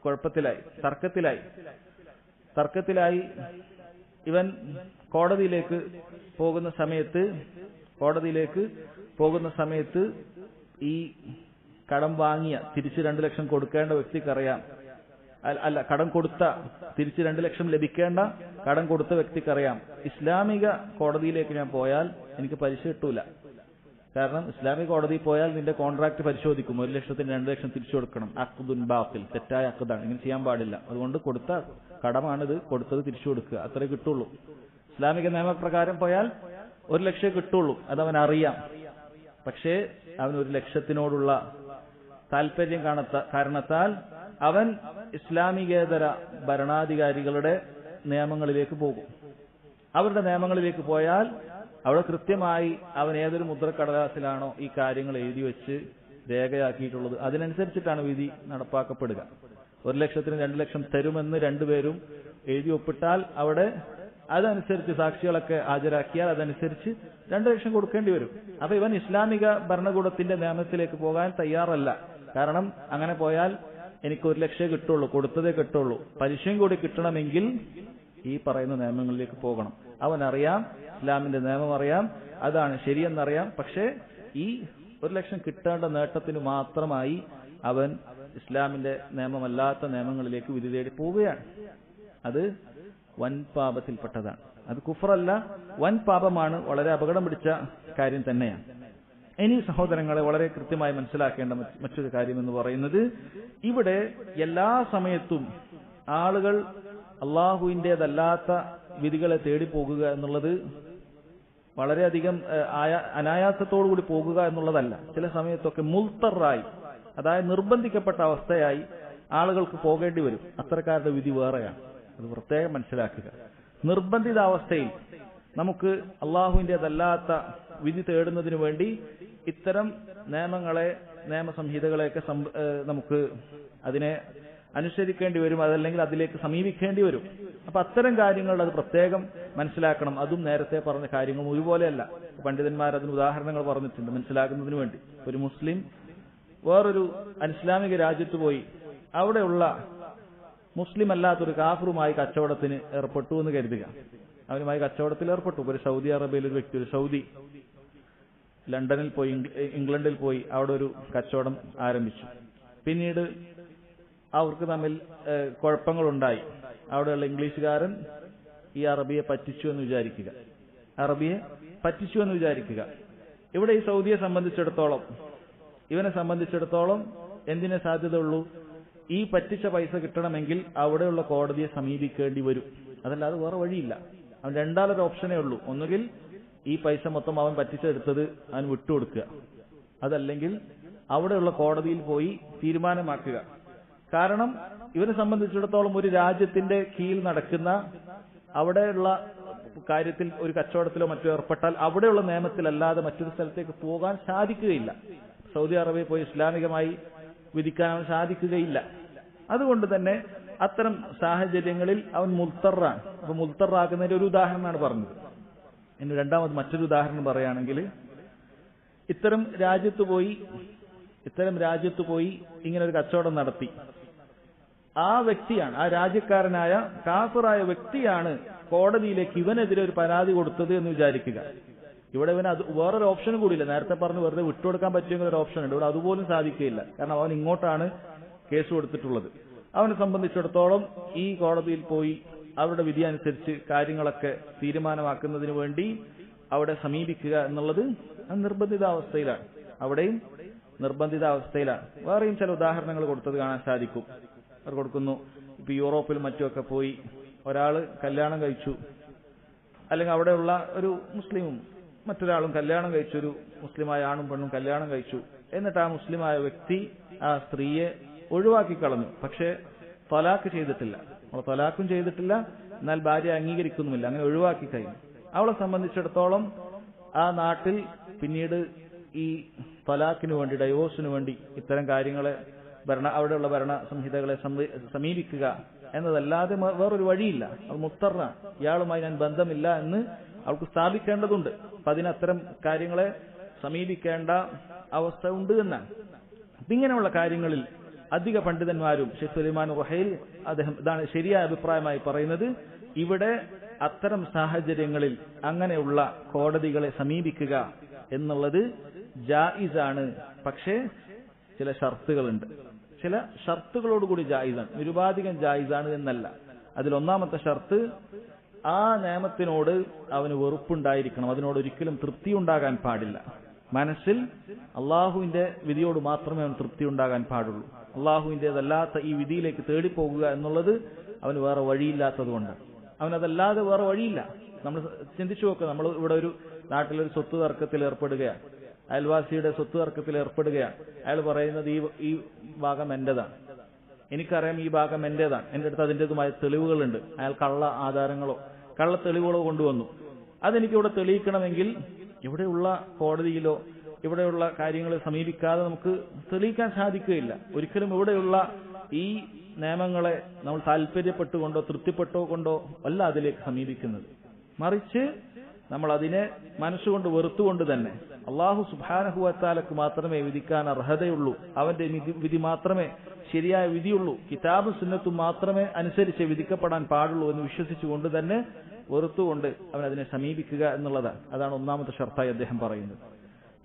കുഴപ്പത്തിലായി, തർക്കത്തിലായി ഇവൻ കോടതിയിലേക്ക് പോകുന്ന സമയത്ത് ഈ കടം വാങ്ങിയ തിരിച്ച് 2 ലക്ഷം കൊടുക്കേണ്ട വ്യക്തിക്കറിയാം, കടം കൊടുത്ത തിരിച്ച് 2 ലക്ഷം ലഭിക്കേണ്ട കടം കൊടുത്ത വ്യക്തിക്കറിയാം, ഇസ്ലാമിക കോടതിയിലേക്ക് ഞാൻ പോയാൽ എനിക്ക് പലിശ കിട്ടൂല. കാരണം ഇസ്ലാമിക കോടതിയിൽ പോയാൽ നിന്റെ കോൺട്രാക്ട് പരിശോധിക്കും, 1 ലക്ഷത്തിന് 2 ലക്ഷം തിരിച്ചു കൊടുക്കണം, അഖ്ദുൻ ബാത്തിൽ, തെറ്റായ അഖ്ദാണ്, ഇങ്ങനെ ചെയ്യാൻ പാടില്ല. അതുകൊണ്ട് കൊടുത്ത കടമാണിത്, കൊടുത്തത് തിരിച്ചു കൊടുക്കുക, അത്രേ കിട്ടുള്ളൂ. ഇസ്ലാമിക നിയമപ്രകാരം പോയാൽ 1 ലക്ഷം കിട്ടുള്ളൂ, അതവൻ അറിയാം. പക്ഷേ അവൻ 1 ലക്ഷത്തിനോടുള്ള താല്പര്യം കാരണത്താൽ അവൻ ഇസ്ലാമികേതര ഭരണാധികാരികളുടെ നിയമങ്ങളിലേക്ക് പോകും. അവരുടെ നിയമങ്ങളിലേക്ക് പോയാൽ അവിടെ കൃത്യമായി അവൻ ഏതൊരു മുദ്രക്കടലാസിലാണോ ഈ കാര്യങ്ങൾ എഴുതി വെച്ച് രേഖയാക്കിയിട്ടുള്ളത് അതിനനുസരിച്ചിട്ടാണ് വിധി നടപ്പാക്കപ്പെടുക. 1 ലക്ഷത്തിന് 2 ലക്ഷം തരുമെന്ന് 2 പേരും എഴുതി ഒപ്പിട്ടാൽ അവിടെ അതനുസരിച്ച് സാക്ഷികളൊക്കെ ഹാജരാക്കിയാൽ അതനുസരിച്ച് 2 ലക്ഷം കൊടുക്കേണ്ടി വരും. അപ്പൊ ഇവൻ ഇസ്ലാമിക ഭരണകൂടത്തിന്റെ നിയമത്തിലേക്ക് പോകാൻ തയ്യാറല്ല. കാരണം അങ്ങനെ പോയാൽ എനിക്ക് 1 ലക്ഷം കിട്ടുള്ളൂ, കൊടുത്തതേ കിട്ടുള്ളൂ, പലിശയും കൂടി കിട്ടണമെങ്കിൽ ഈ പറയുന്ന നിയമങ്ങളിലേക്ക് പോകണം. അവനറിയാം, ഇസ്ലാമിന്റെ നിയമം അറിയാം, അതാണ് ശരിയെന്നറിയാം. പക്ഷേ ഈ 1 ലക്ഷം കിട്ടേണ്ട നേട്ടത്തിന് മാത്രമായി അവൻ ഇസ്ലാമിന്റെ നിയമമല്ലാത്ത നിയമങ്ങളിലേക്ക് വിധി തേടി പോവുകയാണ്. അത് വൻപാപത്തിൽപ്പെട്ടതാണ്. അത് കുഫറല്ല, വൻപാപമാണ്, വളരെ അപകടം പിടിച്ച കാര്യം തന്നെയാണ്. ഇനി സഹോദരങ്ങളെ വളരെ കൃത്യമായി മനസ്സിലാക്കേണ്ട മറ്റൊരു കാര്യം എന്ന് പറയുന്നത്, ഇവിടെ എല്ലാ സമയത്തും ആളുകൾ അള്ളാഹുവിൻ്റെതല്ലാത്ത വിധികളെ തേടി പോകുക എന്നുള്ളത് വളരെയധികം അനായാസത്തോടുകൂടി പോകുക എന്നുള്ളതല്ല. ചില സമയത്തൊക്കെ മുൽത്തറായി, അതായത് നിർബന്ധിക്കപ്പെട്ട അവസ്ഥയായി ആളുകൾക്ക് പോകേണ്ടി വരും. അത്തരക്കാരുടെ വിധി വേറെയാണ്, അത് പ്രത്യേകം മനസ്സിലാക്കുക. നിർബന്ധിതാവസ്ഥയിൽ നമുക്ക് അള്ളാഹുവിൻ്റെതല്ലാത്ത വിധി തേടുന്നതിന് വേണ്ടി ഇത്തരം നിയമങ്ങളെ, നിയമസംഹിതകളെയൊക്കെ നമുക്ക് അതിനെ അനുസരിക്കേണ്ടി വരും, അതല്ലെങ്കിൽ അതിലേക്ക് സമീപിക്കേണ്ടി വരും. അപ്പൊ അത്തരം കാര്യങ്ങൾ അത് പ്രത്യേകം മനസ്സിലാക്കണം. അതും നേരത്തെ പറഞ്ഞ കാര്യങ്ങളും ഒരുപോലെയല്ല. പണ്ഡിതന്മാർ അതിന് ഉദാഹരണങ്ങൾ പറഞ്ഞിട്ടുണ്ട് മനസ്സിലാക്കുന്നതിന് വേണ്ടി. ഒരു മുസ്ലിം വേറൊരു അനിസ്ലാമിക രാജ്യത്ത് പോയി അവിടെയുള്ള മുസ്ലിം അല്ലാത്തൊരു കാഫറുമായി കച്ചവടത്തിന് ഏർപ്പെട്ടു എന്ന് കരുതുക. അവനുമായി കച്ചവടത്തിൽ ഏർപ്പെട്ടു. ഒരു സൗദി അറേബ്യയിൽ ഒരു വ്യക്തി, ഒരു സൗദി ലണ്ടനിൽ പോയി, ഇംഗ്ലണ്ടിൽ പോയി അവിടെ ഒരു കച്ചവടം ആരംഭിച്ചു. പിന്നീട് അവർക്ക് തമ്മിൽ കുഴപ്പങ്ങളുണ്ടായി. അവിടെയുള്ള ഇംഗ്ലീഷുകാരൻ ഈ അറബിയെ പറ്റിച്ചു എന്ന് വിചാരിക്കുക. ഇവിടെ ഈ സൗദിയെ സംബന്ധിച്ചിടത്തോളം, ഇവനെ സംബന്ധിച്ചിടത്തോളം എന്തിനെ സാധ്യതയുള്ളൂ? ഈ പറ്റിച്ച പൈസ കിട്ടണമെങ്കിൽ അവിടെയുള്ള കോടതിയെ സമീപിക്കേണ്ടി വരും. അതല്ലാതെ വേറെ വഴിയില്ല. അവൻ രണ്ടാലൊരു ഓപ്ഷനേ ഉള്ളൂ. ഒന്നുകിൽ ഈ പൈസ മൊത്തം അവൻ പറ്റിച്ചെടുത്തത് അവൻ വിട്ടുകൊടുക്കുക, അതല്ലെങ്കിൽ അവിടെയുള്ള കോടതിയിൽ പോയി തീരുമാനമാക്കുക. കാരണം ഇവരെ സംബന്ധിച്ചിടത്തോളം ഒരു രാജ്യത്തിന്റെ കീഴിൽ നടക്കുന്ന അവിടെയുള്ള കാര്യത്തിൽ ഒരു കച്ചവടത്തിലോ മറ്റോ ഏർപ്പെട്ടാൽ അവിടെയുള്ള നിയമത്തിലല്ലാതെ മറ്റൊരു സ്ഥലത്തേക്ക് പോകാൻ സാധിക്കുകയില്ല. സൗദി അറേബ്യയിൽ പോയി ഇസ്ലാമികമായി വിധിക്കാൻ സാധിക്കുകയില്ല. അതുകൊണ്ട് തന്നെ അത്തരം സാഹചര്യങ്ങളിൽ അവൻ മുൽത്തറാണ്. അപ്പൊ മുൽത്തറാക്കുന്നതിന്റെ ഒരു ഉദാഹരണമാണ് പറഞ്ഞത്. ഇനി രണ്ടാമത് മറ്റൊരു ഉദാഹരണം പറയുകയാണെങ്കിൽ, ഇത്തരം രാജ്യത്ത് പോയി ഇങ്ങനെ ഒരു കച്ചവടം നടത്തി. ആ വ്യക്തിയാണ്, ആ രാജ്യക്കാരനായ കാഫിറായ വ്യക്തിയാണ് കോടതിയിലേക്ക് ഇവനെതിരെ ഒരു പരാതി കൊടുത്തത് എന്ന് വിചാരിക്കുക. ഇവിടെ ഇവന് അത് വേറൊരു ഓപ്ഷനും കൂടിയില്ല. നേരത്തെ പറഞ്ഞു വെറുതെ വിട്ടുകൊടുക്കാൻ പറ്റുമെങ്കിൽ ഒരു ഓപ്ഷൻ ഉണ്ട്. ഇവിടെ അതുപോലും സാധിക്കുകയില്ല. കാരണം അവൻ ഇങ്ങോട്ടാണ് കേസ് കൊടുത്തിട്ടുള്ളത്. അവനെ സംബന്ധിച്ചിടത്തോളം ഈ കോടതിയിൽ പോയി അവരുടെ വിധി അനുസരിച്ച് കാര്യങ്ങളൊക്കെ തീരുമാനമാക്കുന്നതിന് വേണ്ടി അവിടെ സമീപിക്കുക എന്നുള്ളത് നിർബന്ധിതാവസ്ഥയിലാണ്. അവിടെയും നിർബന്ധിതാവസ്ഥയിലാണ്. വേറെയും ചില ഉദാഹരണങ്ങൾ കൊടുത്തത് കാണാൻ സാധിക്കും. അവർ കൊടുക്കുന്നു, ഇപ്പൊ യൂറോപ്പിലും മറ്റുമൊക്കെ പോയി ഒരാള് കല്യാണം കഴിച്ചു, അല്ലെങ്കിൽ അവിടെയുള്ള ഒരു മുസ്ലിമും മറ്റൊരാളും കല്യാണം കഴിച്ചു, ഒരു മുസ്ലിമായ ആണും പെണ്ണും കല്യാണം കഴിച്ചു. എന്നിട്ട് ആ മുസ്ലിമായ വ്യക്തി ആ സ്ത്രീയെ ഒഴിവാക്കി കളഞ്ഞു. പക്ഷേ ത്വലാഖ് ചെയ്തിട്ടില്ല. ത്വലാഖും ചെയ്തിട്ടില്ല, എന്നാൽ ഭാര്യ അംഗീകരിക്കുന്നുമില്ല. അങ്ങനെ ഒഴിവാക്കി കഴിഞ്ഞു. അവളെ സംബന്ധിച്ചിടത്തോളം ആ നാട്ടിൽ പിന്നീട് ഈ ത്വലാഖിന് വേണ്ടി, ഡൈവോഴ്സിന് വേണ്ടി ഇത്തരം കാര്യങ്ങളെ അവിടെയുള്ള ഭരണ സംഹിതകളെ സമീപിക്കുക എന്നതല്ലാതെ വേറൊരു വഴിയില്ല. അത് മുത്തറാണ്. ഇയാളുമായി ഞാൻ ബന്ധമില്ല എന്ന് അവൾക്ക് സ്ഥാപിക്കേണ്ടതുണ്ട്. അപ്പൊ അതിനത്തരം കാര്യങ്ങളെ സമീപിക്കേണ്ട അവസ്ഥ ഉണ്ട് എന്നാണ്. ഇങ്ങനെയുള്ള കാര്യങ്ങളിൽ അധിക പണ്ഡിതന്മാരും ഷെയ്ഖ് സുലൈമാൻ റുഹൈൽ അദ്ദേഹം ഇതാണ് ശരിയായ അഭിപ്രായമായി പറയുന്നത്. ഇവിടെ അത്തരം സാഹചര്യങ്ങളിൽ അങ്ങനെയുള്ള കോടതികളെ സമീപിക്കുക എന്നുള്ളത് ജായിസാണ്. പക്ഷേ ചില ഷർത്തുകളുണ്ട്. ചില ഷർത്തുകളോടുകൂടി ജായിസാണ്, നിരുപാധികം ജായിസാണ് എന്നല്ല. അതിലൊന്നാമത്തെ ഷർത്ത്, ആ നിയമത്തിനോട് അവന് വെറുപ്പുണ്ടായിരിക്കണം. അതിനോട് ഒരിക്കലും തൃപ്തി ഉണ്ടാകാൻ പാടില്ല. മനസ്സിൽ അള്ളാഹുവിന്റെ വിധിയോട് മാത്രമേ അവന് തൃപ്തി ഉണ്ടാകാൻ പാടുള്ളൂ. അള്ളാഹുവിന്റേതല്ലാത്ത ഈ വിധിയിലേക്ക് തേടിപ്പോകുക എന്നുള്ളത് അവന് വേറെ വഴിയില്ലാത്തത് കൊണ്ടാണ്. അവനതല്ലാതെ വേറെ വഴിയില്ല. നമ്മൾ ചിന്തിച്ചു നോക്കുക. നമ്മൾ ഇവിടെ ഒരു നാട്ടിലൊരു സ്വത്ത് തർക്കത്തിൽ ഏർപ്പെടുകയാണ്, അയൽവാസിയുടെ സ്വത്ത് തർക്കത്തിൽ ഏർപ്പെടുകയാണ്. അയാൾ പറയുന്നത് ഈ ഭാഗം എന്റേതാണ്, എനിക്കറിയാം ഈ ഭാഗം എന്റേതാണ്, എന്റെ അടുത്ത് അതിൻ്റെതുമായ തെളിവുകളുണ്ട്. അയാൾ കള്ള ആധാരങ്ങളോ കള്ള തെളിവുകളോ കൊണ്ടുവന്നു. അതെനിക്ക് ഇവിടെ തെളിയിക്കണമെങ്കിൽ ഇവിടെയുള്ള കോടതിയിലോ ഇവിടെയുള്ള കാര്യങ്ങളെ സമീപിക്കാതെ നമുക്ക് തെളിയിക്കാൻ സാധിക്കുകയില്ല. ഒരിക്കലും ഇവിടെയുള്ള ഈ നിയമങ്ങളെ നമ്മൾ താല്പര്യപ്പെട്ടുകൊണ്ടോ തൃപ്തിപ്പെട്ടോ കൊണ്ടോ അല്ല അതിലേക്ക് സമീപിക്കുന്നത്. മറിച്ച് നമ്മൾ അതിനെ മനസ്സുകൊണ്ട് വെറുത്തുകൊണ്ട് തന്നെ അള്ളാഹു സുബ്ഹാനഹു വ തആലക്ക് മാത്രമേ വിധിക്കാൻ അർഹതയുള്ളൂ, അവന്റെ വിധി മാത്രമേ ശരിയായ വിധിയുള്ളൂ, കിതാബും സുന്നത്തും മാത്രമേ അനുസരിച്ച് വിധിക്കപ്പെടാൻ പാടുള്ളൂ എന്ന് വിശ്വസിച്ചുകൊണ്ട് തന്നെ വെറുത്തുകൊണ്ട് അവൻ അതിനെ സമീപിക്കുക എന്നുള്ളതാണ്. അതാണ് ഒന്നാമത്തെ ഷർത്തായി അദ്ദേഹം പറയുന്നത്.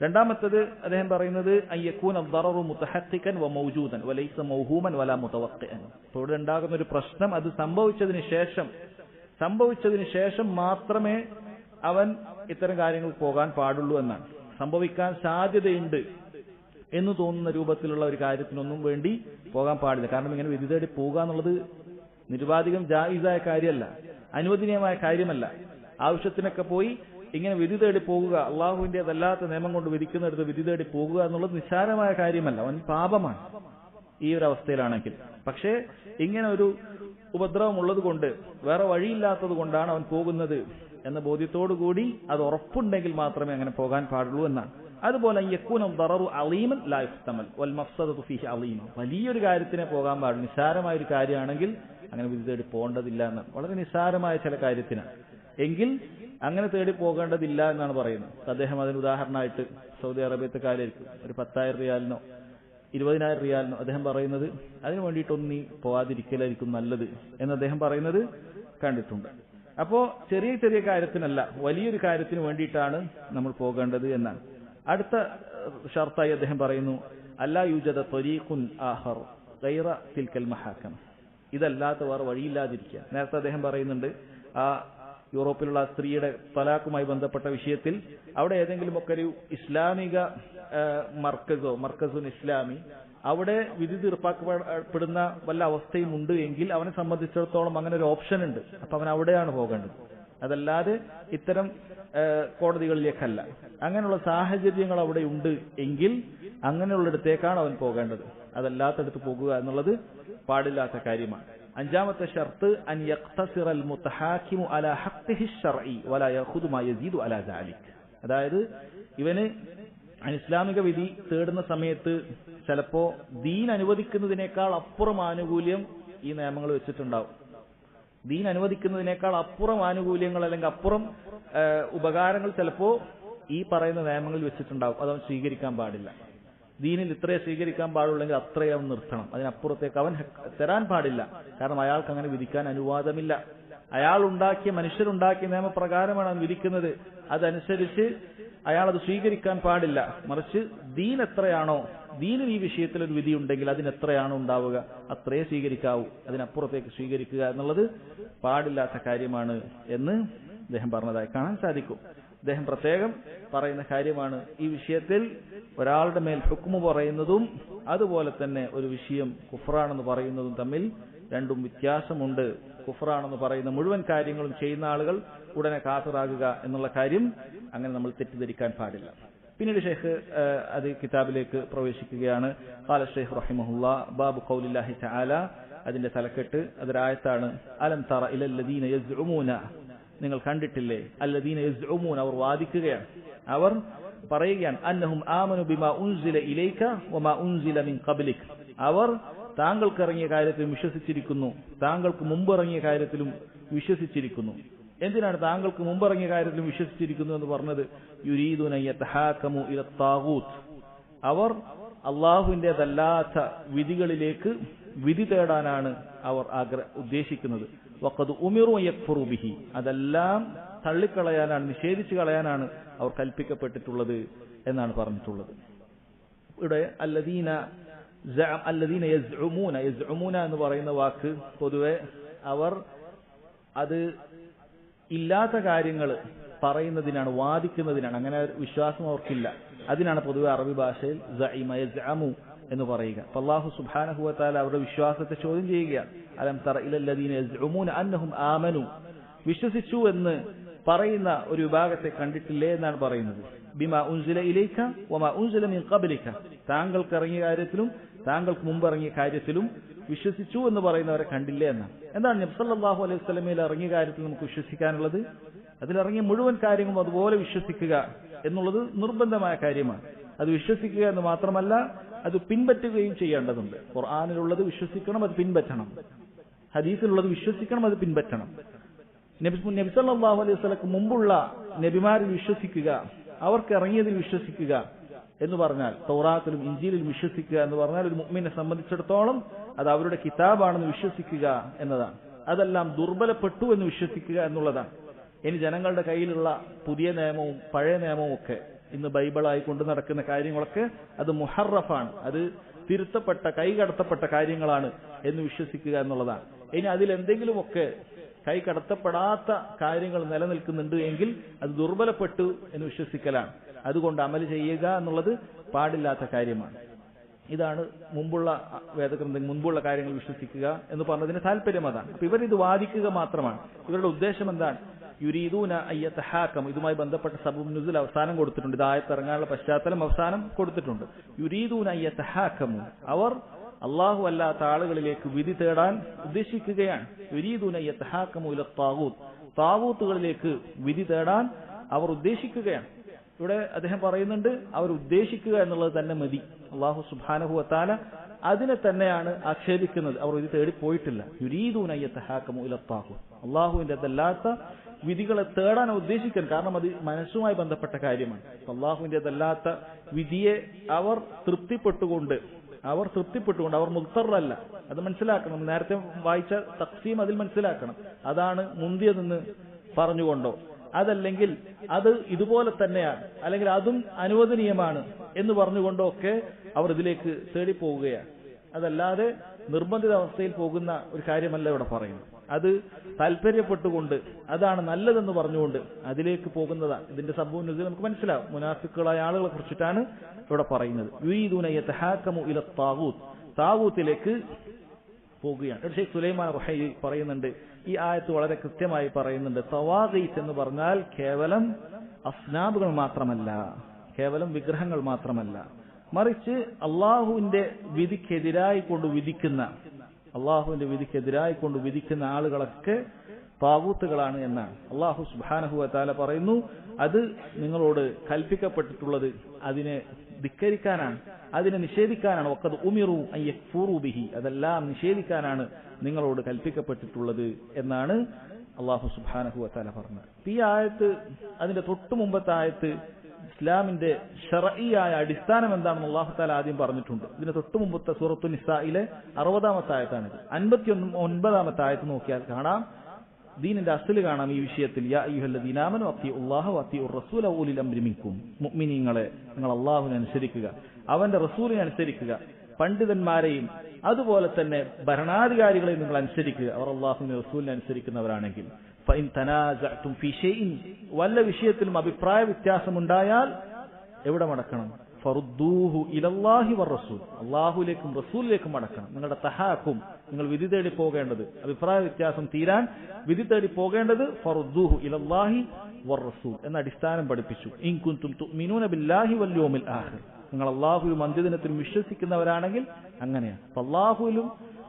രണ്ടാമത്തേത് അദ്ദേഹം പറയുന്നത് അയ്യകൂന അദ്ദററു മുതഹഖിഖൻ വ മൗജൂദൻ വലൈസ മൗഹൂമൻ വലാ മുതവഖിഅൻ. ഇവിടെ ഉണ്ടാകുന്ന ഒരു പ്രശ്നം, അത് സംഭവിച്ചതിന് ശേഷം മാത്രമേ അവൻ ഇത്തരം കാര്യങ്ങൾ പോകാൻ പാടുള്ളൂ എന്നാണ്. സംഭവിക്കാൻ സാധ്യതയുണ്ട് എന്ന് തോന്നുന്ന രൂപത്തിലുള്ള ഒരു കാര്യത്തിനൊന്നും വേണ്ടി പോകാൻ പാടില്ല. കാരണം ഇങ്ങനെ വിധി തേടി പോകുക എന്നുള്ളത് നിരുപാധികം ജായിസായ കാര്യമല്ല, അനുവദനീയമായ കാര്യമല്ല. ആവശ്യത്തിനൊക്കെ പോയി ഇങ്ങനെ വിധി തേടി പോകുക, അള്ളാഹുവിന്റേതല്ലാത്ത നിയമം കൊണ്ട് വിധിക്കുന്നിടത്ത് വിധി തേടി പോകുക എന്നുള്ളത് നിസ്സാരമായ കാര്യമല്ല, അവൻ പാപമാണ് ഈ ഒരു അവസ്ഥയിലാണെങ്കിൽ. പക്ഷേ ഇങ്ങനെ ഒരു ഉപദ്രവം ഉള്ളത് കൊണ്ട്, വേറെ വഴിയില്ലാത്തത് കൊണ്ടാണ് അവൻ പോകുന്നത് എന്ന ബോധ്യത്തോടുകൂടി അത് ഉറപ്പുണ്ടെങ്കിൽ മാത്രമേ അങ്ങനെ പോകാൻ പാടുള്ളൂ എന്നാണ്. അതുപോലെ യകൂന ദററു അളീമൻ ലാ യുഹ്തമൽ വൽ മഫ്സദതു ഫീഹി അളീമ. വലിയൊരു കാര്യത്തിനെ പോകാൻ പാടുള്ളൂ. നിസ്സാരമായ ഒരു കാര്യമാണെങ്കിൽ അങ്ങനെ വിധി തേടി പോകേണ്ടതില്ല എന്നാണ്. വളരെ നിസ്സാരമായ ചില കാര്യത്തിനാണ് എങ്കിൽ അങ്ങനെ തേടി പോകേണ്ടതില്ല എന്നാണ് പറയുന്നത്. അദ്ദേഹം അതിന് ഉദാഹരണമായിട്ട് സൗദി അറേബ്യത്തെ കാര്യമായിരിക്കും, ഒരു 10,000 റിയാലിനോ 20,000 റിയാലിനോ അദ്ദേഹം പറയുന്നത് അതിനു വേണ്ടിയിട്ടൊന്നും നീ പോവാതിരിക്കലായിരിക്കും നല്ലത് എന്ന് അദ്ദേഹം പറയുന്നത് കണ്ടിട്ടുണ്ട്. അപ്പോ ചെറിയ ചെറിയ കാര്യത്തിനല്ല, വലിയൊരു കാര്യത്തിന് വേണ്ടിയിട്ടാണ് നമ്മൾ പോകേണ്ടത് എന്നാണ്. അടുത്ത ഷർത്തായി അദ്ദേഹം പറയുന്നു അല്ലാ യൂജദ ത്വരീഖുൻ ആഖർ ഗൈറ തിൽക്കൽ മഹാകം, ഇതല്ലാത്ത വേറെ വഴിയില്ലാതിരിക്കുക. നേരത്തെ അദ്ദേഹം പറയുന്നുണ്ട് ആ യൂറോപ്പിലുള്ള സ്ത്രീയുടെ തലാഖുമായി ബന്ധപ്പെട്ട വിഷയത്തിൽ അവിടെ ഏതെങ്കിലുമൊക്കെ ഒരു ഇസ്ലാമിക മർക്കസുൻ ഇസ്ലാമി അവിടെ വിധി തീർപ്പാക്കപ്പെടുന്ന വല്ല അവസ്ഥയും ഉണ്ട് എങ്കിൽ അവനെ സംബന്ധിച്ചിടത്തോളം അങ്ങനെ ഒരു ഓപ്ഷൻ ഉണ്ട്. അപ്പൊ അവൻ അവിടെയാണ് പോകേണ്ടത്, അതല്ലാതെ ഇത്തരം കോടതികളിലേക്കല്ല. അങ്ങനെയുള്ള സാഹചര്യങ്ങൾ അവിടെ ഉണ്ട് എങ്കിൽ അങ്ങനെയുള്ളിടത്തേക്കാണ് അവൻ പോകേണ്ടത്, അതല്ലാത്തടത്ത് പോകുക എന്നുള്ളത് പാടില്ലാത്ത കാര്യമാണ്. അഞ്ചാമത്തെ ഷർത്ത് അൻ യഖ്തസിറൽ മുതഹാകിമു അലാ ഹഖ്ഖിഹി ശർഈ വലാ യഖുദു മാ യസീദു അലാ ദാലിക്. അതായത് ഇവന് ഇസ്ലാമിക വിധി തേടുന്ന സമയത്ത് ചിലപ്പോ ദീൻ അനുവദിക്കുന്നതിനേക്കാൾ അപ്പുറം ആനുകൂല്യം ഈ നിയമങ്ങൾ വെച്ചിട്ടുണ്ടാവും. ദീൻ അനുവദിക്കുന്നതിനേക്കാൾ അപ്പുറം ആനുകൂല്യങ്ങൾ അല്ലെങ്കിൽ അപ്പുറം ഉപകാരങ്ങൾ ചിലപ്പോ ഈ പറയുന്ന നിയമങ്ങളിൽ വെച്ചിട്ടുണ്ടാവും. അതവൻ സ്വീകരിക്കാൻ പാടില്ല. ദീനിൽ ഇത്രയേ സ്വീകരിക്കാൻ പാടുള്ളെങ്കിൽ അത്രയും അവൻ നിർത്തണം, അതിനപ്പുറത്തേക്ക് അവൻ തരാൻ പാടില്ല. കാരണം അയാൾക്ക് അങ്ങനെ വിധിക്കാൻ അനുവാദമില്ല. അയാൾ മനുഷ്യരുണ്ടാക്കിയ നിയമപ്രകാരമാണ് അവൻ വിധിക്കുന്നത്. അതനുസരിച്ച് അയാൾ അത് സ്വീകരിക്കാൻ പാടില്ല. മറിച്ച് ദീൻ എത്രയാണോ, ദീനിൽ ഈ വിഷയത്തിൽ ഒരു വിധി ഉണ്ടെങ്കിൽ അതിനെത്രയാണോ ഉണ്ടാവുക അത്രയേ സ്വീകരിക്കാവൂ, അതിനപ്പുറത്തേക്ക് സ്വീകരിക്കുക എന്നുള്ളത് പാടില്ലാത്ത കാര്യമാണ് എന്ന് അദ്ദേഹം പറഞ്ഞതായി കാണാൻ സാധിക്കും. അദ്ദേഹം പ്രത്യേകം പറയുന്ന കാര്യമാണ് ഈ വിഷയത്തിൽ ഒരാളുടെ മേൽ ഹുക്മു പറയുന്നതും അതുപോലെ തന്നെ ഒരു വിഷയം കുഫ്റാണെന്ന് പറയുന്നതും തമ്മിൽ രണ്ടും വ്യത്യാസമുണ്ട്. കുഫ്റാണെന്ന് പറയുന്ന മുഴുവൻ കാര്യങ്ങളും ചെയ്യുന്ന ആളുകൾ ഉടനെ കാഫിറാകുക എന്നുള്ള കാര്യം അങ്ങനെ നമ്മൾ തെറ്റിദ്ധരിക്കാൻ പാടില്ല. പിന്നീട് ഷെയ്ഖ് അത് കിതാബിലേക്ക് പ്രവേശിക്കുകയാണ്. ഖാല ഷെയ്ഖ് റഹിമഹുല്ലാ ബാബു ഖൗലില്ലാഹി തആല, അതിന്റെ തലക്കെട്ട് അതൊരായത്താണ്. അലം തറ ഇലല്ലദീന യസ്ഉമൂന, നിങ്ങൾ കണ്ടിട്ടില്ലേ, അല്ലദീന യസ്ഉമൂന, അവർ വാദിക്കുകയാണ്, അവർ പറയുകയാണ്, അന്നഹും ആമനു ബിമാ ഉൻസില ഇലൈക വമാ ഉൻസില മിൻ ഖബ്ലിക്, അവർ താങ്കൾക്ക് ഇറങ്ങിയ കാര്യത്തിലും വിശ്വസിച്ചിരിക്കുന്നു, താങ്കൾക്ക് മുമ്പ് ഇറങ്ങിയ കാര്യത്തിലും വിശ്വസിച്ചിരിക്കുന്നു. എന്തിനാണ് താങ്കൾക്ക് മുമ്പിറങ്ങിയ കാര്യത്തിലും വിശ്വസിച്ചിരിക്കുന്നു എന്ന് പറഞ്ഞത്? യുരീദുന യതഹാകമു ഇല താഗൂത്ത്, അവർ അള്ളാഹുവിന്റേതല്ലാത്ത വിധികളിലേക്ക് വിധി തേടാനാണ് അവർ ഉദ്ദേശിക്കുന്നത്. വഖദ് ഉമിറു യക്ഫുറു ബിഹി, അതെല്ലാം തള്ളിക്കളയാനാണ്, നിഷേധിച്ചു കളയാനാണ് അവർ കൽപ്പിക്കപ്പെട്ടിട്ടുള്ളത് എന്നാണ് പറഞ്ഞിട്ടുള്ളത്. ഇവിടെ അല്ലദീന യസ്ഉമൂന എന്ന് പറയുന്ന വാക്ക് പൊതുവെ അവർ അത് ഇല്ലാത്ത കാര്യങ്ങൾ പറയുന്നതിനാണ്, വാദിക്കുന്നതിനാണ്. അങ്ങനെ വിശ്വാസം അവർക്കില്ല. അതിനാണ് പൊതുവെ അറബി ഭാഷയിൽ സഅമ യസ്അമു എന്ന് പറയുക. അപ്പോൾ അല്ലാഹു സുബ്ഹാനഹു വ തആല അവരുടെ വിശ്വാസത്തെ ചോദ്യം ചെയ്യുകയാണ്. അലം തറ ഇലല്ലദീന യസ്ഉമൂന അന്നഹും ആമനു, വിശ്വസിച്ചു എന്ന് പറയുന്ന ഒരു വിഭാഗത്തെ കണ്ടിട്ടില്ലേ എന്നാണ് പറയുന്നത്. ബിമാ ഉൻസില ഇലൈക വമാ ഉൻസില മിൻ ഖബ്ലിക, താങ്കൾക്ക് ഇറങ്ങിയ കാര്യത്തിലും താങ്കൾക്ക് മുമ്പ് ഇറങ്ങിയ കാര്യത്തിലും വിശ്വസിച്ചു എന്ന് പറയുന്നവരെ കണ്ടില്ലേ എന്നാണ്. എന്താണ് നബി സല്ലല്ലാഹു അലൈഹി വസല്ലമയിൽ ഇറങ്ങിയ കാര്യത്തിൽ നമുക്ക് വിശ്വസിക്കാനുള്ളത്? അതിലിറങ്ങിയ മുഴുവൻ കാര്യങ്ങളും അതുപോലെ വിശ്വസിക്കുക എന്നുള്ളത് നിർബന്ധമായ കാര്യമാണ്. അത് വിശ്വസിക്കുക എന്ന് മാത്രമല്ല, അത് പിൻപറ്റുകയും ചെയ്യേണ്ടതുണ്ട്. ഖുർആനിലുള്ളത് വിശ്വസിക്കണം, അത് പിൻപറ്റണം. ഹദീസിലുള്ളത് വിശ്വസിക്കണം, അത് പിൻപറ്റണം. നബി സല്ലല്ലാഹു അലൈഹി വസല്ലമക്ക് മുമ്പുള്ള നബിമാരിൽ വിശ്വസിക്കുക, അവർക്ക് ഇറങ്ങിയതിൽ വിശ്വസിക്കുക എന്ന് പറഞ്ഞാൽ, തൗറാത്തിലും ഇഞ്ചീലിലും വിശ്വസിക്കുക എന്ന് പറഞ്ഞാൽ ഒരു മുഅ്മിനെ സംബന്ധിച്ചിടത്തോളം അത് അവരുടെ കിതാബാണെന്ന് വിശ്വസിക്കുക എന്നതാണ്. അതെല്ലാം ദുർബലപ്പെട്ടു എന്ന് വിശ്വസിക്കുക എന്നുള്ളതാണ്. ഇനി ജനങ്ങളുടെ കയ്യിലുള്ള പുതിയ നിയമവും പഴയ നിയമവും ഒക്കെ, ഇന്ന് ബൈബിളായി കൊണ്ടു നടക്കുന്ന കാര്യങ്ങളൊക്കെ അത് മുഹറഫാണ്, അത് തിരുത്തപ്പെട്ട കൈകടത്തപ്പെട്ട കാര്യങ്ങളാണ് എന്ന് വിശ്വസിക്കുക എന്നുള്ളതാണ്. ഇനി അതിലെന്തെങ്കിലുമൊക്കെ കൈകടത്തപ്പെടാത്ത കാര്യങ്ങൾ നിലനിൽക്കുന്നുണ്ട് എങ്കിൽ അത് ദുർബലപ്പെട്ടു എന്ന് വിശ്വസിക്കലാണ്. അതുകൊണ്ട് അമൽ ചെയ്യുക എന്നുള്ളത് പാടില്ലാത്ത കാര്യമാണ്. ഇതാണ് മുമ്പുള്ള വേദഗ്രന്ഥങ്ങൾ, മുമ്പുള്ള കാര്യങ്ങൾ വിശ്വസിക്കുക എന്ന് പറഞ്ഞതിന് താല്പര്യം അതാണ്. അപ്പൊ ഇവരിത് വാദിക്കുക മാത്രമാണ്. ഇവരുടെ ഉദ്ദേശം എന്താണ്? യുരീദൂന അയ്യതഹാകം, ഇതുമായി ബന്ധപ്പെട്ട സബബുൻ നുസുൽ അവസാനം കൊടുത്തിട്ടുണ്ട്. ഇത് ആയത്തിറങ്ങാനുള്ള പശ്ചാത്തലം അവസാനം കൊടുത്തിട്ടുണ്ട്. യുരീദൂന അയ്യതഹാകമു, അവർ അള്ളാഹു അല്ലാത്ത ആളുകളിലേക്ക് വിധി തേടാൻ ഉദ്ദേശിക്കുകയാണ്. യുരീദൂന അയ്യതഹാകമു ഇല താഗൂത്ത്, താഗൂത്തുകളിലേക്ക് വിധി തേടാൻ അവർ ഉദ്ദേശിക്കുകയാണ്. ഇവിടെ അദ്ദേഹം പറയുന്നുണ്ട്, അവർ ഉദ്ദേശിക്കുക എന്നുള്ളത് തന്നെ മതി. അള്ളാഹു സുബ്ഹാനഹു വ തആല അതിനെ തന്നെയാണ് ആക്ഷേപിക്കുന്നത്. അവർ ഇത് തേടിപ്പോയിട്ടില്ല. യുരീദൂന അയ്യതഹാകമു ഇല താഗൂത്ത്, അള്ളാഹുവിന്റേതല്ലാത്ത വിധികളെ തേടാൻ ഉദ്ദേശിക്കാൻ. കാരണം അത് മനസ്സുമായി ബന്ധപ്പെട്ട കാര്യമാണ്. അള്ളാഹുവിന്റേതല്ലാത്ത വിധിയെ അവർ തൃപ്തിപ്പെട്ടുകൊണ്ട് അവർ മുൽത്തറല്ല. അത് മനസ്സിലാക്കണം. നേരത്തെ വായിച്ച തഖ്സീം അതിൽ മനസ്സിലാക്കണം. അതാണ് മുന്തിയതെന്ന് പറഞ്ഞുകൊണ്ടോ അതല്ലെങ്കിൽ അത് ഇതുപോലെ തന്നെയാണ്, അല്ലെങ്കിൽ അതും അനുവദനീയമാണ് എന്ന് പറഞ്ഞുകൊണ്ടൊക്കെ അവർ ഇതിലേക്ക് തേടിപ്പോവുകയാണ്. അതല്ലാതെ നിർബന്ധിത അവസ്ഥയിൽ പോകുന്ന ഒരു കാര്യമല്ല ഇവിടെ പറയുന്നത്. അത് താല്പര്യപ്പെട്ടുകൊണ്ട് അതാണ് നല്ലതെന്ന് പറഞ്ഞുകൊണ്ട് അതിലേക്ക് പോകുന്നതാണ്. ഇതിന്റെ സംഭവം നമുക്ക് മനസ്സിലാവും. മുനാഫിക്കുകളായ ആളുകളെ കുറിച്ചിട്ടാണ് ഇവിടെ പറയുന്നത്. യുരീദൂന യതഹാകമു ഇല താഗൂത്ത്, താഗൂത്തിലേക്ക് പോകുകയാണ്. ഷെയ്ഖ് സുലൈമാൻ റുഹൈലി പറയുന്നുണ്ട്, ഈ ആയത്ത് വളരെ കൃത്യമായി പറയുന്നുണ്ട്. തവാഗീത്ത് എന്ന് പറഞ്ഞാൽ കേവലം അസ്നാബുകൾ മാത്രമല്ല, കേവലം വിഗ്രഹങ്ങൾ മാത്രമല്ല, മറിച്ച് അള്ളാഹുവിന്റെ വിധിക്കെതിരായി കൊണ്ട് വിധിക്കുന്ന ആളുകളൊക്കെ താഗൂത്തുകളാണ് എന്നാണ്. അള്ളാഹു സുബ്ഹാനഹു വ തആല പറയുന്നു, അത് നിങ്ങളോട് കൽപ്പിക്കപ്പെട്ടിട്ടുള്ളത് അതിനെ ധിക്കരിക്കാനാണ്, അതിനെ നിഷേധിക്കാനാണ്. വഖദ് ഉമിറു അൻ യക്ഫുറു ബിഹി, അതെല്ലാം നിഷേധിക്കാനാണ് നിങ്ങളോട് കൽപ്പിക്കപ്പെട്ടിട്ടുള്ളത് എന്നാണ് അള്ളാഹു സുബ്ഹാനഹു വ തആല പറഞ്ഞത്. ഈ ആയത്ത്, അതിന്റെ തൊട്ടു മുമ്പത്തെ ആയത്ത് ഇസ്ലാമിന്റെ ശർഈയായ അടിസ്ഥാനം എന്താണെന്ന് അല്ലാഹു തആല ആദ്യം പറഞ്ഞിട്ടുണ്ട്. ഇതിന് തൊട്ടു മുമ്പത്തെ സൂറത്തുൻ നിസായിലെ 60-ാമത്തെ ആയത്താണിത്. 59-ാമത്തെ ആയത്ത് നോക്കിയാൽ കാണാം, ദീനിന്റെ അസ്ല് കാണാം ഈ വിഷയത്തിൽ. യാ അയ്യുഹല്ലദീന ആമനു അത്തിഉല്ലാഹ വഅത്തിഉർ റസൂല ഉലിൽ അംരി മിൻകും, മുഅ്മിനീങ്ങളെ നിങ്ങൾ അല്ലാഹുവിനെ അനുസരിക്കുക, അവന്റെ റസൂലിനെ അനുസരിക്കുക, പണ്ഡിതന്മാരെയും അതുപോലെ തന്നെ ഭരണാധികാരികളെയും നിങ്ങൾ അനുസരിക്കുക, അവർ അല്ലാഹുവിന്റെ റസൂലിനെ അനുസരിക്കുന്നവരാണെങ്കിൽ. ഫഇൻ തനാസഅതും ഫീ ഷൈഇൻ, വല്ല വിഷയത്തിലും അഭിപ്രായ വ്യത്യാസമുണ്ടായാൽ എവിടെ മടക്കണം? ഫറുദ്ദൂഹു ഇലല്ലാഹി വറസൂൽ, അല്ലാഹുവിലേക്കും റസൂലിലേക്കും മടക്കണം. നിങ്ങളുടെ തഹാക്കും, നിങ്ങൾ വിധി തേടി പോകേണ്ടത്, അഭിപ്രായ വ്യത്യാസം തീരാൻ വിധി തേടി പോകേണ്ടത് ഫറുദ്ദൂഹു ഇലല്ലാഹി വറസൂൽ എന്ന അടിസ്ഥാനം പഠിപ്പിച്ചു. ഇൻ കുൻതും തുഅ്മിനൂന ബില്ലാഹി വൽ യൗമിൽ ആഖിർ, നിങ്ങൾ അല്ലാഹുവിലും അന്ത്യദിനത്തിലും വിശ്വസിക്കുന്നവരാണെങ്കിൽ അങ്ങനെയാണ്. അല്ലാഹുവിലും